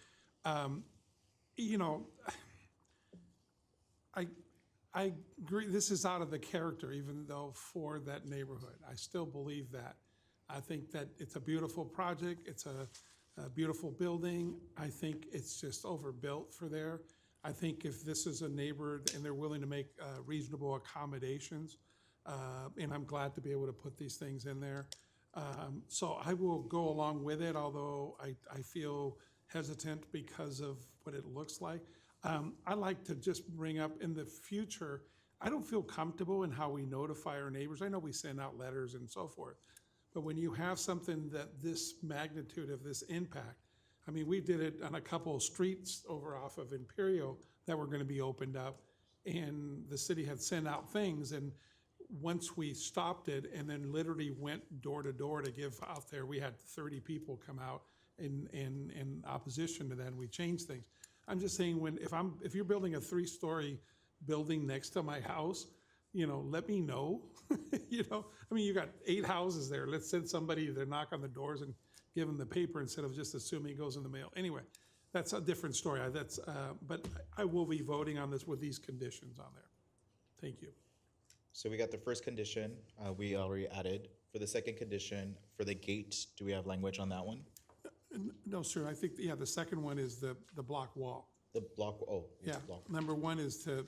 I agree, this is out of the character, even though for that neighborhood. I still believe that. I think that it's a beautiful project. It's a beautiful building. I think it's just overbuilt for there. I think if this is a neighbor and they're willing to make reasonable accommodations, and I'm glad to be able to put these things in there. So I will go along with it, although I feel hesitant because of what it looks like. I like to just bring up in the future, I don't feel comfortable in how we notify our neighbors. I know we send out letters and so forth, but when you have something that this magnitude of this impact, I mean, we did it on a couple of streets over off of Imperial that were going to be opened up, and the city had sent out things, and once we stopped it and then literally went door to door to give out there, we had 30 people come out in opposition to that, and we changed things. I'm just saying, if you're building a 3-story building next to my house, let me know. I mean, you got 8 houses there. Let's send somebody to knock on the doors and give them the paper instead of just assuming it goes in the mail. Anyway, that's a different story. But I will be voting on this with these conditions on there. Thank you. So we got the first condition, we already added. For the second condition, for the gate, do we have language on that one? No, sir. I think, the second one is the block wall. The block, it's Yeah. block. Number one is to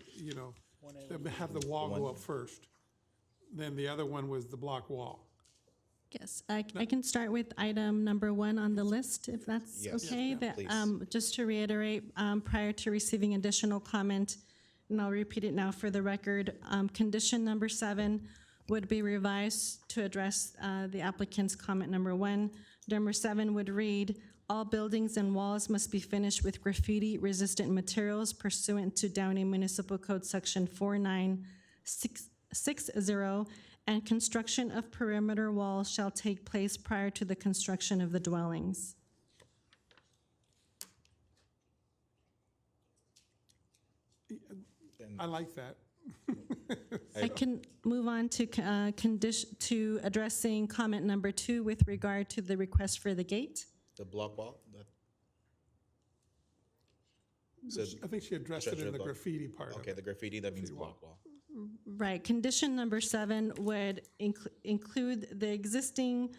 have the wall go up first. then the other one was the block wall. Yes, I can start with item number 1 on the list, if that's Yes. okay. Yeah, That, please. just to reiterate, prior to receiving additional comment, and I'll repeat it now for the record, condition number 7 would be revised to address the applicant's comment number 1. Number 7 would read, all buildings and walls must be finished with graffiti-resistant materials pursuant to Downey Municipal Code Section 49660, and construction of perimeter walls shall take place prior to the construction of the dwellings. I like that. I can move on to to addressing comment number 2 with regard to the request for the gate. The block wall? I think she addressed it in the graffiti part of Okay, it. the graffiti, that means block wall. Right, condition number 7 would include the existing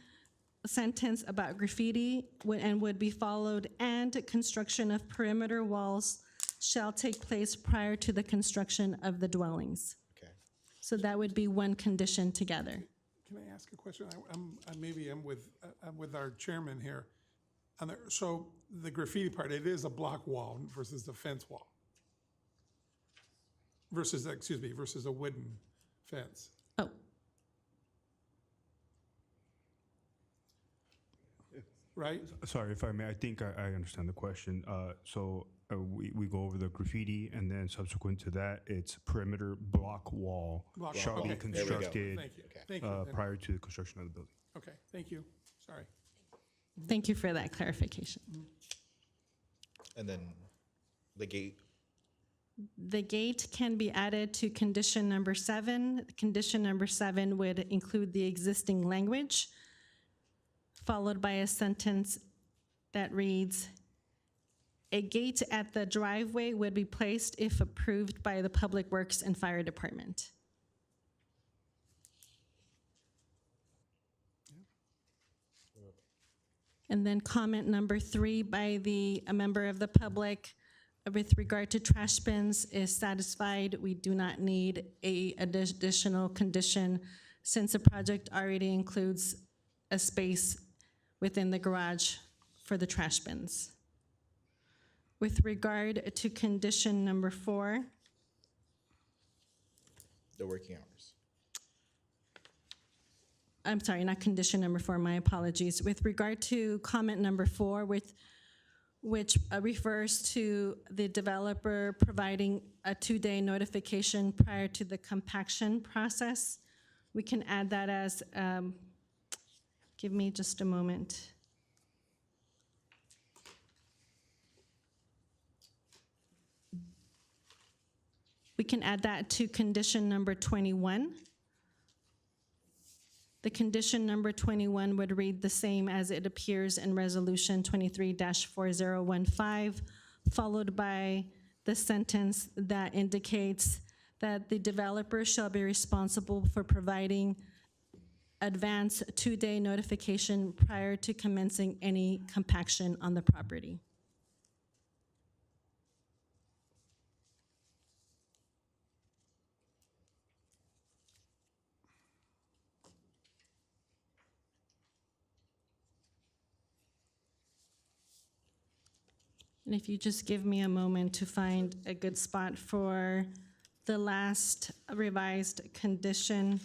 sentence about graffiti and would be followed, and construction of perimeter walls shall take place prior to the construction of the dwellings. Okay. So that would be one condition together. Can I ask a question? I'm with our chairman here. So the graffiti part, it is a block wall versus the fence wall. Versus a wooden fence. Oh, Right? Sorry, if I may, I think I understand the question. We go over the graffiti, and then subsequent to that, it's perimeter block wall Block shall wall. be Okay. There we go. constructed Thank you. Thank you. prior to the construction of the building. Okay, thank you. Sorry. thank you for that clarification. And then the gate, The gate can be added to condition number 7. Condition number 7 would include the existing language, followed by a sentence that reads, a gate at the driveway would be placed if approved by the Public Works and Fire Department. And then comment number 3 by a member of the public with regard to trash bins is satisfied. We do not need an additional condition since the project already includes a space within the garage for the trash bins. With regard to condition number 4, the working hours. I'm sorry, not condition number 4, my apologies. With regard to comment number 4, which refers to the developer providing a 2-day notification prior to the compaction process, we can add that as, give me just a moment. We can add that to condition number 21. The condition number 21 would read the same as it appears in Resolution 23-4015, followed by the sentence that indicates that the developer shall be responsible for providing advance 2-day notification prior to commencing any compaction on the property. And if you just give me a moment to find a good spot for the last revised condition,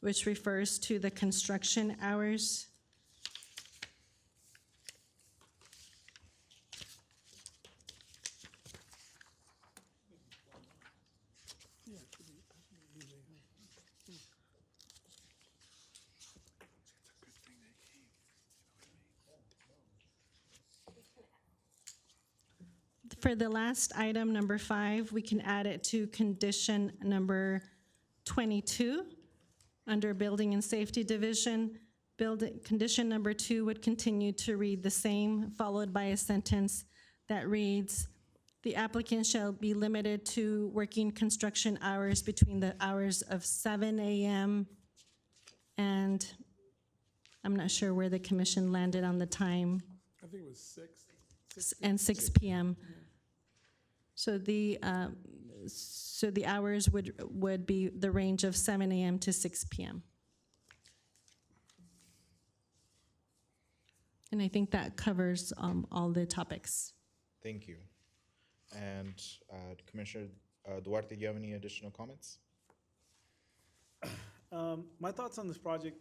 which refers to the construction hours. For the last item, number 5, we can add it to condition number 22 under Building and Safety Division. Condition number 2 would continue to read the same, followed by a sentence that reads, the applicant shall be limited to working construction hours between the hours of 7 a.m. and I'm not sure where the commission landed on the time, I think it was 6. and 6 p.m. So So the hours would be the range of 7 a.m. to 6 p.m. And I think that covers all the topics. Thank you. And Commissioner Duarte, do you have any additional comments? My thoughts on this project,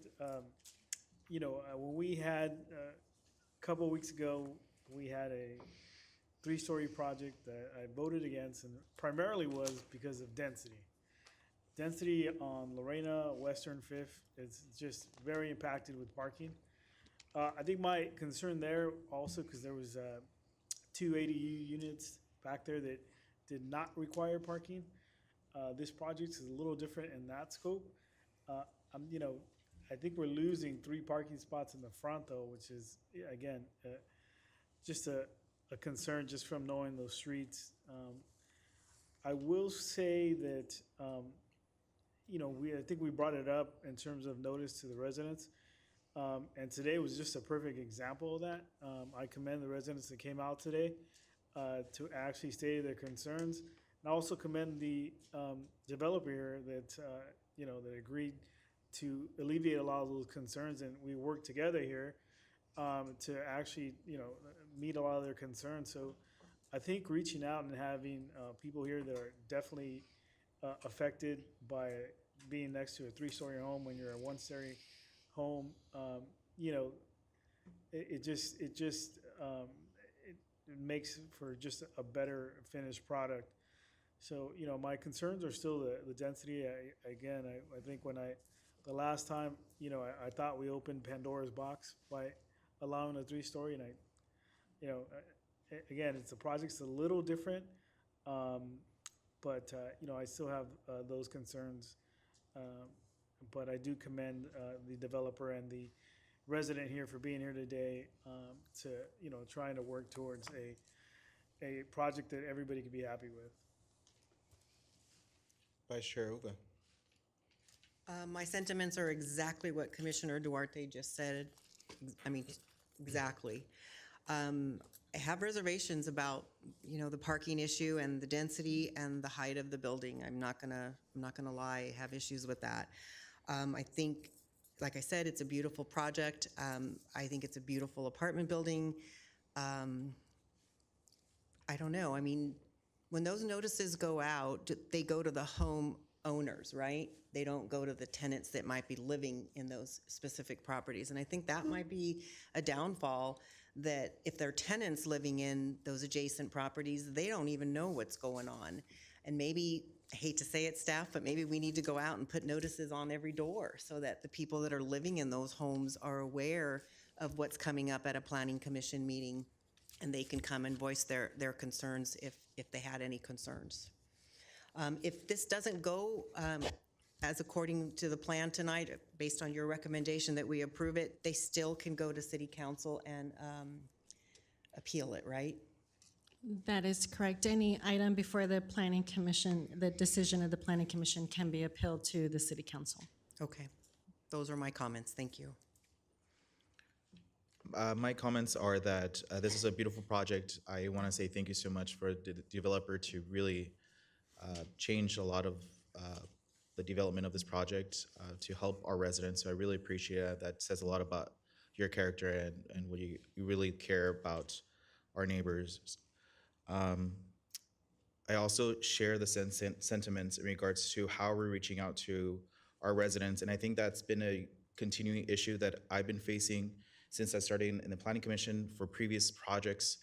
when we had, a couple of weeks ago, we had a 3-story project that I voted against, and primarily was because of density. Density on Lorena, Western Fifth is just very impacted with parking. I think my concern there also, because there was 2 ADU units back there that did not require parking. This project is a little different in that scope. I think we're losing 3 parking spots in the front though, which is, again, just a concern just from knowing those streets. I will say that, I think we brought it up in terms of notice to the residents. And today was just a perfect example of that. I commend the residents that came out today to actually state their concerns. And I also commend the developer here that, that agreed to alleviate a lot of those concerns. And we worked together here to actually, meet a lot of their concerns. So I think reaching out and having people here that are definitely affected by being next to a 3-story home when you're a 1-story home, it makes for just a better finished product. So, my concerns are still the density. I think the last time, I thought we opened Pandora's box by allowing a 3-story, and again, the project's a little different, but I still have those concerns. But I do commend the developer and the resident here for being here today to, trying to work towards a project that everybody could be happy with. Vice Chair Uva. My sentiments are exactly what Commissioner Duarte just said. I mean, exactly. I have reservations about, the parking issue and the density and the height of the building. I'm not gonna lie, I have issues with that. I think, like I said, it's a beautiful project. I think it's a beautiful apartment building. I don't know. I mean, when those notices go out, they go to the home owners, right? They don't go to the tenants that might be living in those specific properties. And I think that might be a downfall, that if they're tenants living in those adjacent properties, they don't even know what's going on. And maybe, I hate to say it, staff, but maybe we need to go out and put notices on every door so that the people that are living in those homes are aware of what's coming up at a planning commission meeting, and they can come and voice their concerns if they had any concerns. If this doesn't go as according to the plan tonight, based on your recommendation that we approve it, they still can go to City Council and appeal it, right? That is correct. Any item before the Planning Commission, the decision of the Planning Commission can be appealed to the City Council. Okay, those are my comments. Thank you. My comments are that this is a beautiful project. I want to say thank you so much for the developer to really change a lot of the development of this project to help our residents. So I really appreciate it. That says a lot about your character and what you really care about our neighbors. I also share the sentiments in regards to how we're reaching out to our residents. And I think that's been a continuing issue that I've been facing since I started in the Planning Commission for previous projects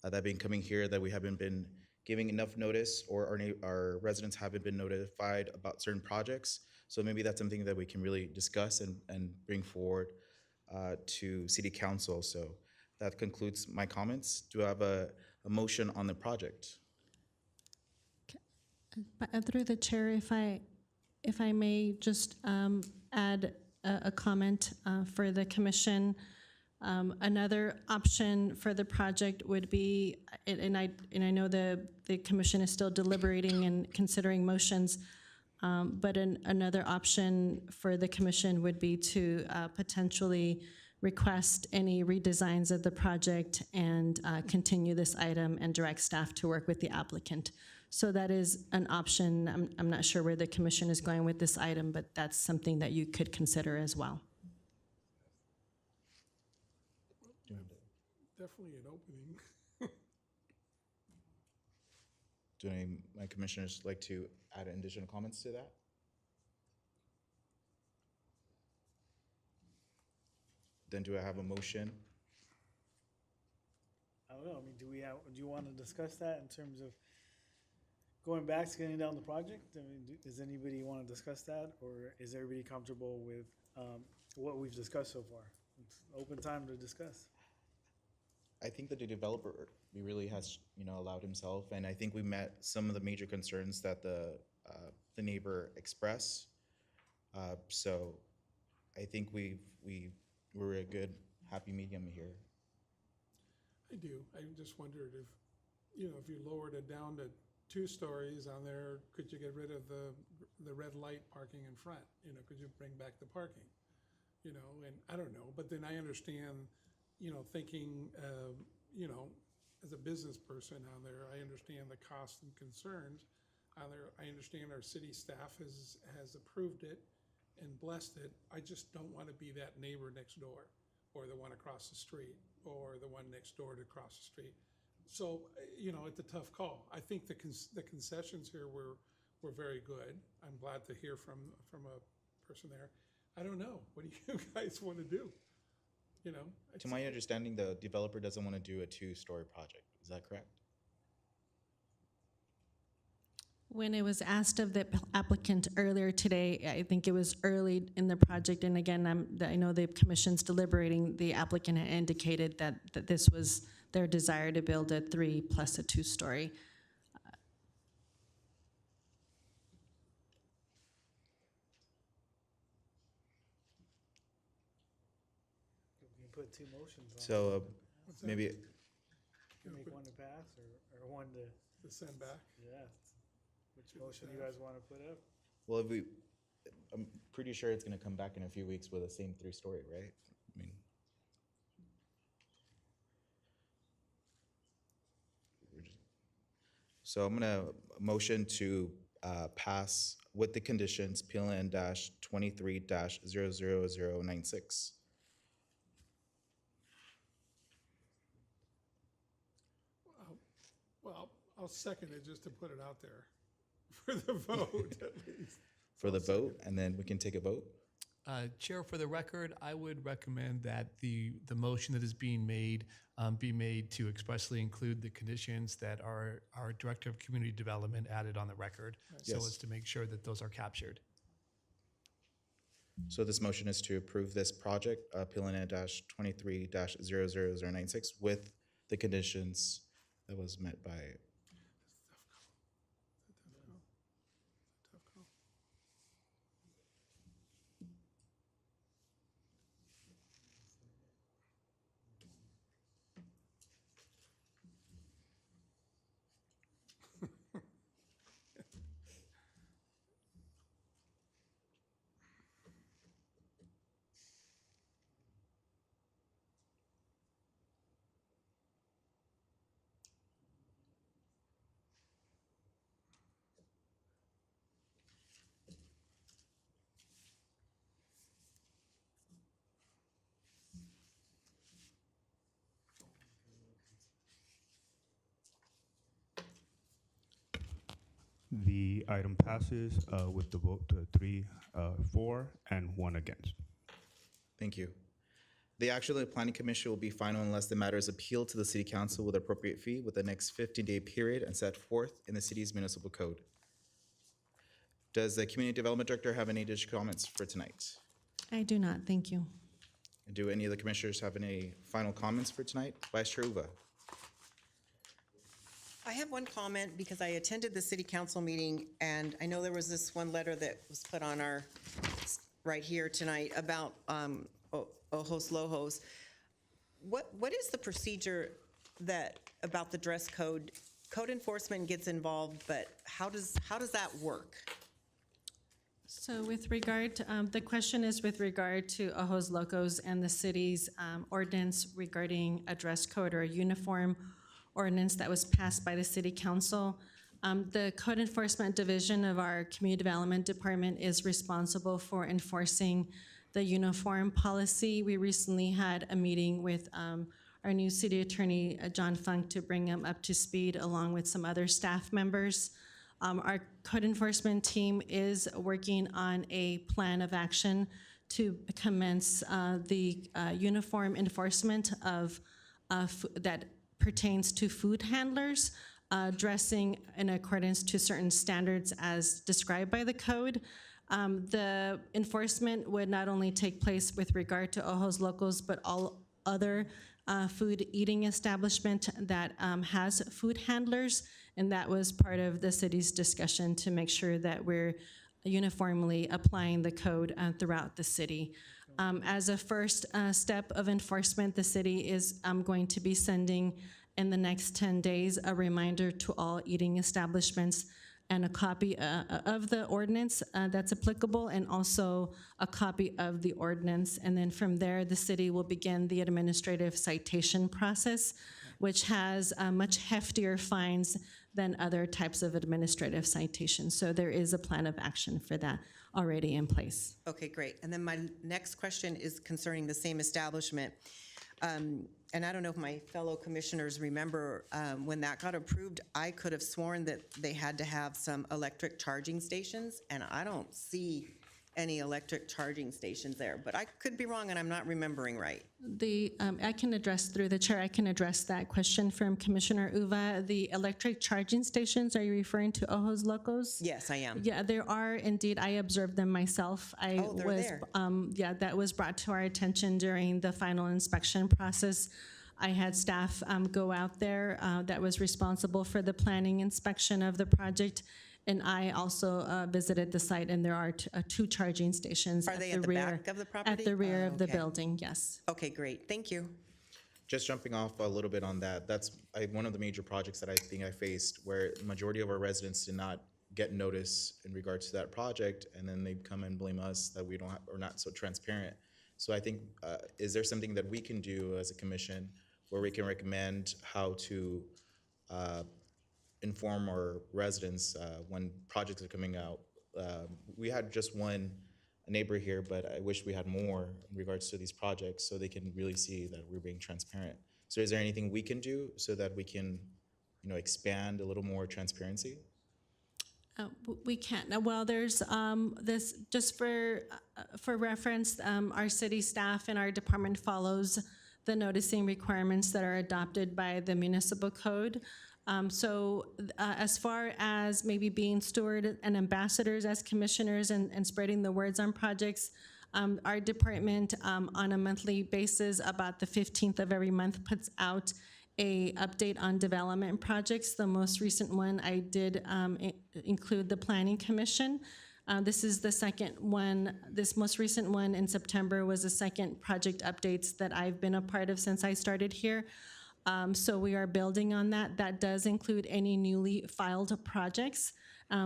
that have been coming here, that we haven't been giving enough notice, or our residents haven't been notified about certain projects. So maybe that's something that we can really discuss and bring forward to City Council. So that concludes my comments. Do I have a motion on the project? Through the chair, if I may just add a comment for the commission. Another option for the project would be, and I know the commission is still deliberating and considering motions, but another option for the commission would be to potentially request any redesigns of the project and continue this item and direct staff to work with the applicant So that is an option. I'm not sure where the commission is going with this item, but that's something that you could consider as well. Definitely an opening. Do any of my commissioners like to add additional comments to that? Then do I have a motion? I don't know, I mean, do you want to discuss that in terms of going back, scaling down the project? I mean, does anybody want to discuss that, or is everybody comfortable with what we've discussed so far? It's open time to discuss. I think that the developer really has, allowed himself, and I think we met some of the major concerns that the neighbor expressed. So I think we're a good happy medium here. I do. I just wondered if you lowered it down to 2 stories on there, could you get rid of the red light parking in front? Could you bring back the parking? And I don't know, but then I understand, thinking, as a business person on there, I understand the costs and concerns on there. I understand our city staff has approved it and blessed it. I just don't want to be that neighbor next door, or the one across the street, or the one next door to across the street. So, it's a tough call. I think the concessions here were very good. I'm glad to hear from a person there. I don't know. What do you guys want to do? To my understanding, the developer doesn't want to do a 2-story project. Is that correct? When it was asked of the applicant earlier today, I think it was early in the project, and again, I know the commission's deliberating, the applicant had indicated that this was their desire to build a 3 plus a 2-story. We can put 2 motions on. So maybe, Make one to pass or one To send back? yeah. Which motion you guys want to put up? well, I'm pretty sure it's going to come back in a few weeks with the same 3-story, right? I mean, so I'm going to motion to pass with the conditions PLN-23-00096. Well, I'll second it just to put it out there for the vote, at least. For the vote, and then we can take a vote. Chair, for the record, I would recommend that the motion that is being made be made to expressly include the conditions that our Director of Community Development added on the record, so Yes. as to make sure that those are captured. So this motion is to approve this project, PLN-23-00096, with the conditions that was met by. Tough call. The item passes with the vote to 3 for and 1 against. Thank you. The action of the Planning Commission will be final unless the matter is appealed to the City Council with appropriate fee with the next 15-day period and set forth in the city's municipal code. Does the Community Development Director have any additional comments for tonight? I do not, thank you. Do any of the commissioners have any final comments for tonight? Vice Chair Uva. I have one comment because I attended the city council meeting, and I know there was this one letter that was put on our, right here tonight about Ojos Lojos. What is the procedure about the dress code? Code enforcement gets involved, but how does that work? So with regard to, the question is with regard to Ojos Locos and the city's ordinance regarding a dress code or a uniform ordinance that was passed by the city council. The Code Enforcement Division of our Community Development Department is responsible for enforcing the uniform policy. We recently had a meeting with our new city attorney, John Funk, to bring him up to speed along with some other staff members. Our code enforcement team is working on a plan of action to commence the uniform enforcement of that pertains to food handlers, dressing in accordance to certain standards as described by the code. The enforcement would not only take place with regard to Ojos Locos, but all other food eating establishment that has food handlers, and that was part of the city's discussion to make sure that we're uniformly applying the code throughout the city. As a first step of enforcement, the city is going to be sending in the next 10 days a reminder to all eating establishments and a copy of the ordinance that's applicable, and also a copy of the ordinance. And then from there, the city will begin the administrative citation process, which has much heftier fines than other types of administrative citations. So there is a plan of action for that already in place. Okay, great. And then my next question is concerning the same establishment. And I don't know if my fellow commissioners remember when that got approved, I could have sworn that they had to have some electric charging stations, and I don't see any electric charging stations there. But I could be wrong, and I'm not remembering right. I can address, through the chair, I can address that question from Commissioner Uva. The electric charging stations, are you referring to Ojos Locos? Yes, I am. Yeah, there are indeed. I observed them myself. Oh, they're there. Yeah, that was brought to our attention during the final inspection process. I had staff go out there that was responsible for the planning inspection of the project. And I also visited the site, and there are two charging stations Are they at the back of the property? At the rear of the okay. building, yes. Okay, great. Thank you. Just jumping off a little bit on that, that's one of the major projects that I think I faced, where the majority of our residents did not get notice in regards to that project, and then they come and blame us that we don't have, or not so transparent. So I think, is there something that we can do as a commission where we can recommend how to inform our residents when projects are coming out? We had just one neighbor here, but I wish we had more in regards to these projects so they can really see that we're being transparent. So is there anything we can do so that we can, expand a little more transparency? We can't. Well, there's this, just for reference, our city staff and our department follows the noticing requirements that are adopted by the municipal code. As far as maybe being steward and ambassadors as commissioners and spreading the words on projects, our department on a monthly basis, about the 15th of every month, puts out a update on development projects. The most recent one I did include the Planning Commission. This is the second one. This most recent one in September was the second project updates that I've been a part of since I started here. So we are building on that. That does include any newly filed projects.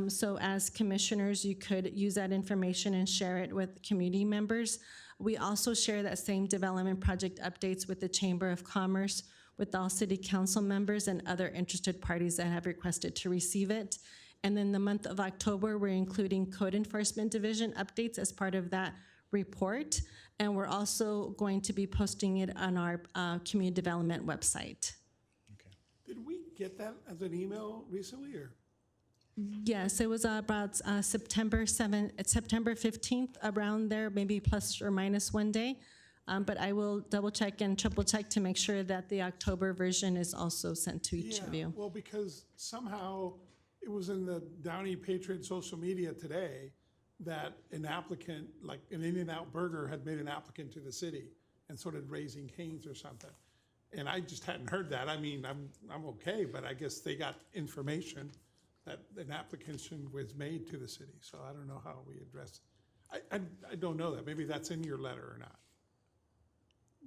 So as commissioners, you could use that information and share it with community members. We also share that same development project updates with the Chamber of Commerce, with all city council members and other interested parties that have requested to receive it. And then the month of October, we're including Code Enforcement Division updates as part of that report. And we're also going to be posting it on our community development website. Did we get that as an email recently, or? Yes, it was about September 15th, around there, maybe plus or minus one day. But I will double check and triple check to make sure that the October version is also sent to each of you. Well, because somehow it was in the Downey Patriot social media today that an applicant, like an In-N-Out Burger, had made an applicant to the city and started raising canes or something. And I just hadn't heard that. I mean, I'm okay, but I guess they got information that an application was made to the city. So I don't know how we address it. I don't know that. Maybe that's in your letter or not.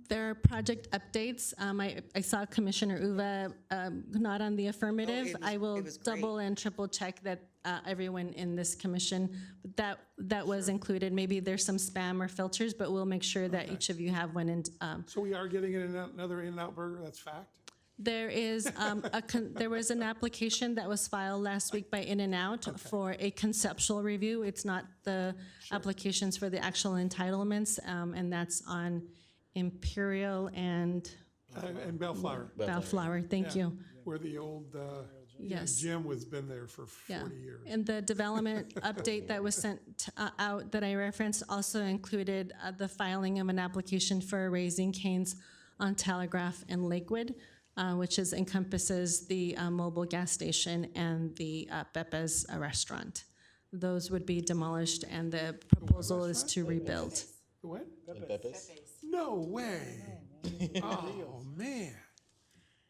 There are project updates. I saw Commissioner Uva nod on the affirmative. I will double and triple check that everyone in this commission, but that was included. Maybe there's some spam or filters, but we'll make sure that each of you have one. So we are getting another In-N-Out Burger, that's fact? There is there was an application that was filed last week by In-N-Out for a conceptual review. It's not the applications for the actual entitlements, and that's on Imperial and Bellflower, Bellflower. Thank Yeah. you. where the old Yes. gym was been there for 40 Yeah. years. And the development update that was sent out that I referenced also included the filing of an application for Raising Cane's on Telegraph and Lakewood, which encompasses the mobile gas station and the Pepe's restaurant. Those would be demolished, and the proposal is to rebuild. The what? Pepe's? No way. Oh, man.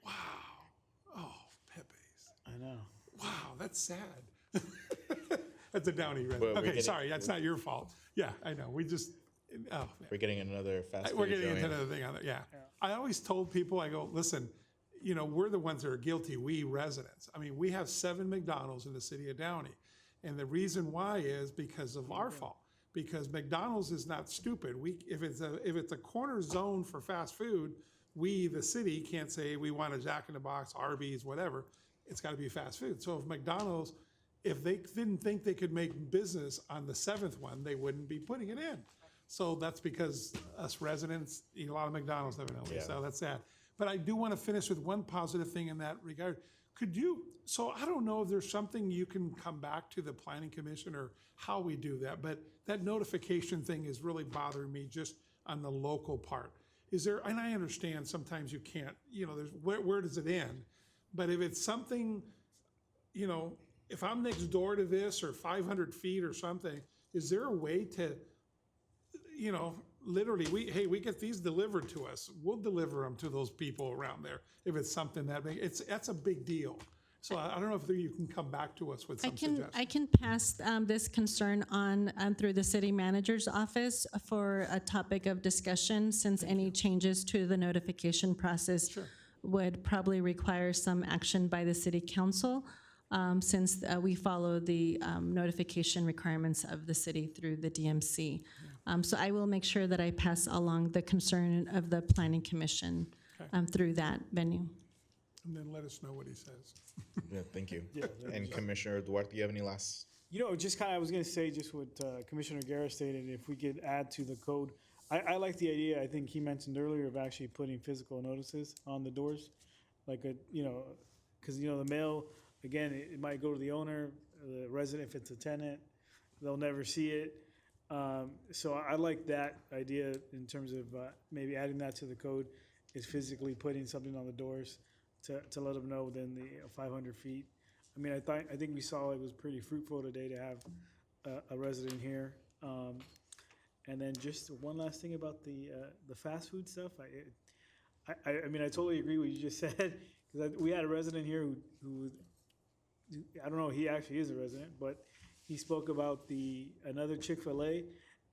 Wow. Oh, Pepe's. I know. Wow, that's sad. That's a Downey, right? Well, we're Okay, getting- sorry, that's not your fault. Yeah, I know. We just, oh, man. We're getting another fast food We're getting joint. into another thing on it, yeah. I always told people, I go, listen, you know, we're the ones that are guilty, we residents. I mean, we have 7 McDonald's in the city of Downey. And the reason why is because of our fault. Because McDonald's is not stupid. If it's a corner zone for fast food, we, the city, can't say we want a Jack in the Box, Arby's, whatever. It's got to be fast food. So if McDonald's, if they didn't think they could make business on the 7th one, they wouldn't be putting it in. So that's because us residents eat a lot of McDonald's every now and then. So that's sad. But I do want to finish with one positive thing in that regard. So I don't know if there's something you can come back to the Planning Commission or how we do that, but that notification thing is really bothering me just on the local part. Is there, and I understand sometimes you can't, you know, there's, where does it end? But if it's something, you know, if I'm next door to this or 500 feet or something, is there a way to, you know, literally, we get these delivered to us. We'll deliver them to those people around there if it's something that big. That's a big deal. So I don't know if you can come back to us with some suggestions. I can pass this concern on through the city manager's office for a topic of discussion, since any changes to the notification process would probably require some action by the city council, since we follow the notification requirements of the city through the DMC. So I will make sure that I pass along the concern of the Planning Commission through that venue. And then let us know what he says. Yeah, thank you. And Commissioner Duarte, do you have any last? You know, just kind of, I was going to say just what Commissioner Guerra stated, if we could add to the code. I like the idea, I think he mentioned earlier, of actually putting physical notices on the doors. Like, you know, because, you know, the mail, again, it might go to the owner, the resident, if it's a tenant, they'll never see it. So I like that idea in terms of maybe adding that to the code, is physically putting something on the doors to let them know within the 500 feet. I mean, I think we saw it was pretty fruitful today to have a resident here. And then just one last thing about the fast food stuff. I mean, I totally agree with what you just said, because we had a resident here who I don't know, he actually is a resident, but he spoke about another Chick-fil-A,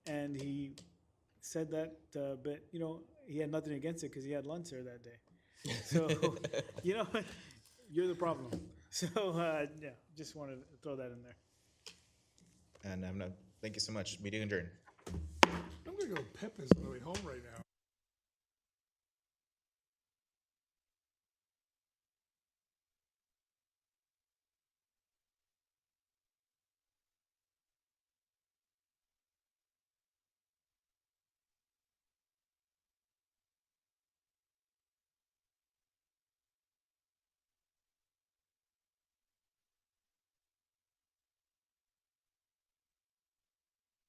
and he said that, but you know, he had nothing against it because he had lunch there that day. So, you know, you're the problem. So, yeah, just wanted to throw that in there. And thank you so much. Meeting adjourned. I'm going to go to Pepe's on the way home right now.